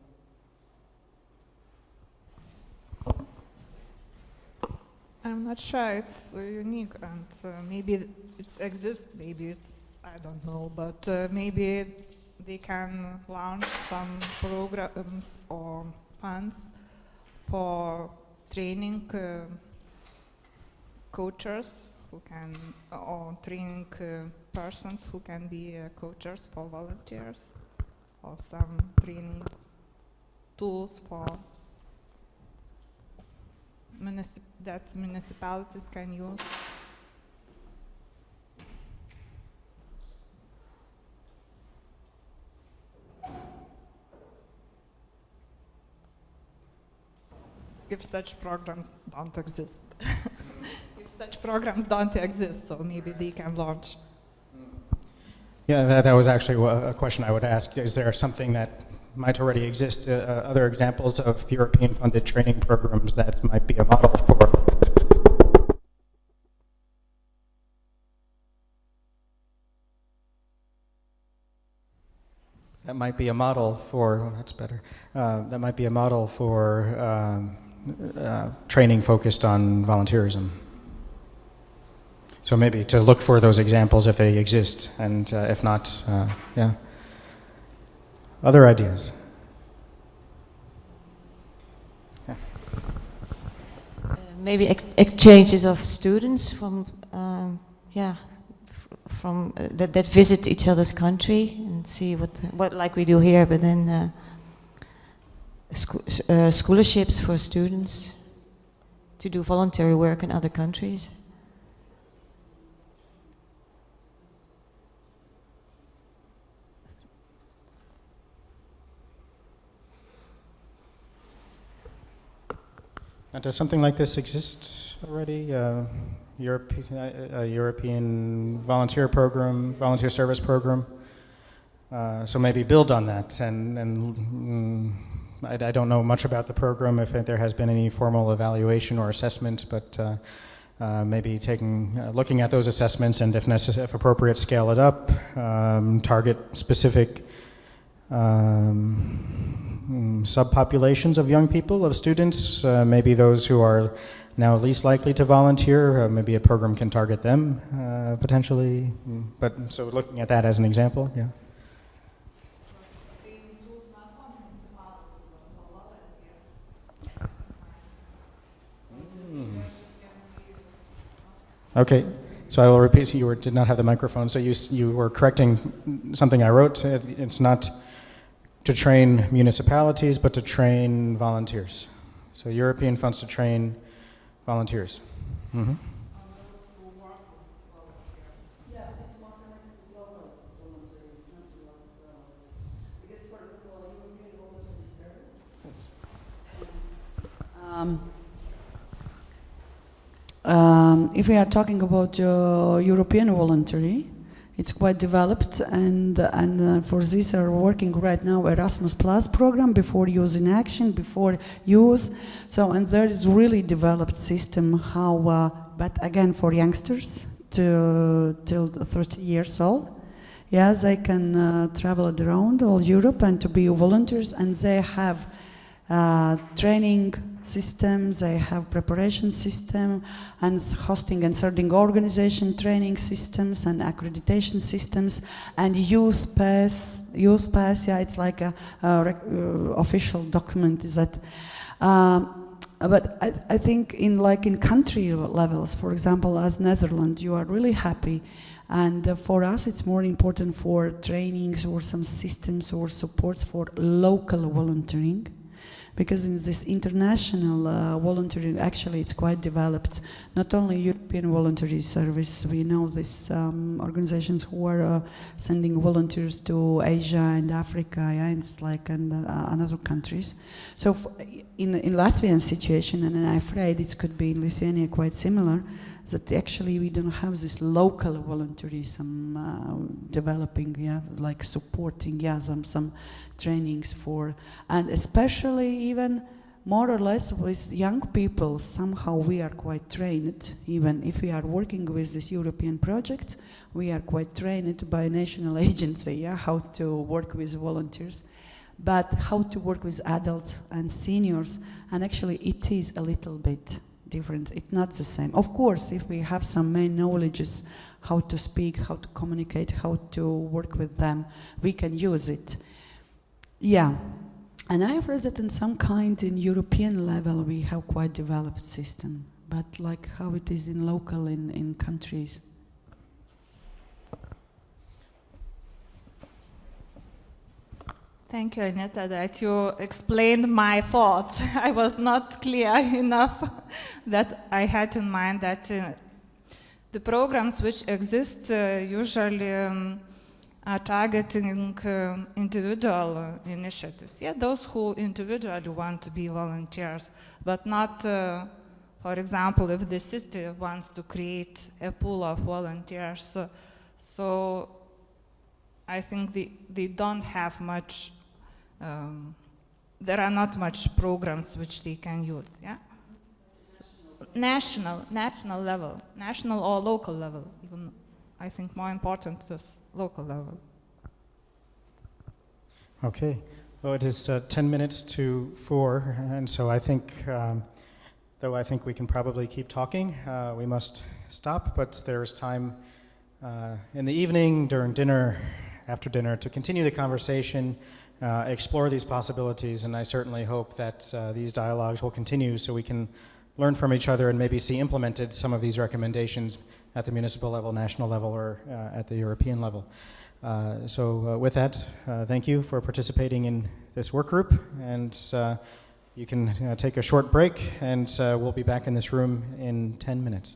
I'm not sure it's unique, and maybe it exists, maybe it's, I don't know, but maybe they can launch some programs or funds for training coaches who can, or training persons who can be coaches for volunteers, or some training tools for that municipalities can use? If such programs don't exist. If such programs don't exist, so maybe they can launch. Yeah, that was actually a question I would ask. Is there something that might already exist, other examples of European-funded training programs that might be a model for? That might be a model for, oh, that's better. That might be a model for training focused on volunteerism. So maybe to look for those examples if they exist, and if not, yeah. Other ideas? Yeah. Maybe exchanges of students from, from that visit each other's country and see what like we do here, but then scholarships for students to do voluntary work in other countries. Now, does something like this exist already? European volunteer program, volunteer service program. So maybe build on that. I don't know much about the program, if there has been any formal evaluation or assessment, but maybe looking at those assessments and if appropriate, scale it up, target specific subpopulations of young people, of students, maybe those who are now least likely to volunteer, maybe a program can target them potentially. But so looking at that as an example, yeah. Okay, so I will repeat, you did not have the microphone, so you were correcting something I wrote. It's not to train municipalities, but to train volunteers. So European funds to train volunteers. Mm-hmm. If we are talking about European voluntary, it's quite developed, and for this are working right now Erasmus Plus program, before use in action, before use. So, and there is really developed system how, but again for youngsters till 30 years old. Yeah, they can travel around all Europe and to be volunteers, and they have training systems, they have preparation system, and hosting and serving organization training systems and accreditation systems, and youth pass, yeah, it's like a official document is that. But I think in country levels, for example, as Netherlands, you are really happy. And for us, it's more important for trainings or some systems or supports for local volunteering. Because in this international volunteering, actually it's quite developed. Not only European voluntary service, we know these organizations who are sending volunteers to Asia and Africa, yeah, and it's like and other countries. So in Latvian situation, and I'm afraid it could be in Lithuania quite similar, that actually we don't have this local volunteerism developing, yeah, like supporting, yeah, some trainings for, and especially even more or less with young people, somehow we are quite trained, even if we are working with this European project, we are quite trained by a national agency, yeah, how to work with volunteers, but how to work with adults and seniors, and actually it is a little bit different, it's not the same. Of course, if we have some main knowledges, how to speak, how to communicate, how to work with them, we can use it. Yeah, and I have read that in some kind in European level we have quite developed system, but like how it is in local in countries. Thank you, Anita, that you explained my thoughts. I was not clear enough that I had in mind that the programs which exist usually are targeting individual initiatives. Yeah, those who individually want to be volunteers, but not, for example, if the city wants to create a pool of volunteers. So I think they don't have much, there are not much programs which they can use, yeah? So, national level, national or local level, even I think more important is local level. Okay, well, it is 10 minutes to 4, and so I think, though I think we can probably keep talking, we must stop, but there's time in the evening, during dinner, after dinner, to continue the conversation, explore these possibilities, and I certainly hope that these dialogues will continue so we can learn from each other and maybe see implemented some of these recommendations at the municipal level, national level, or at the European level. So with that, thank you for participating in this work group, and you can take a short break, and we'll be back in this room in 10 minutes.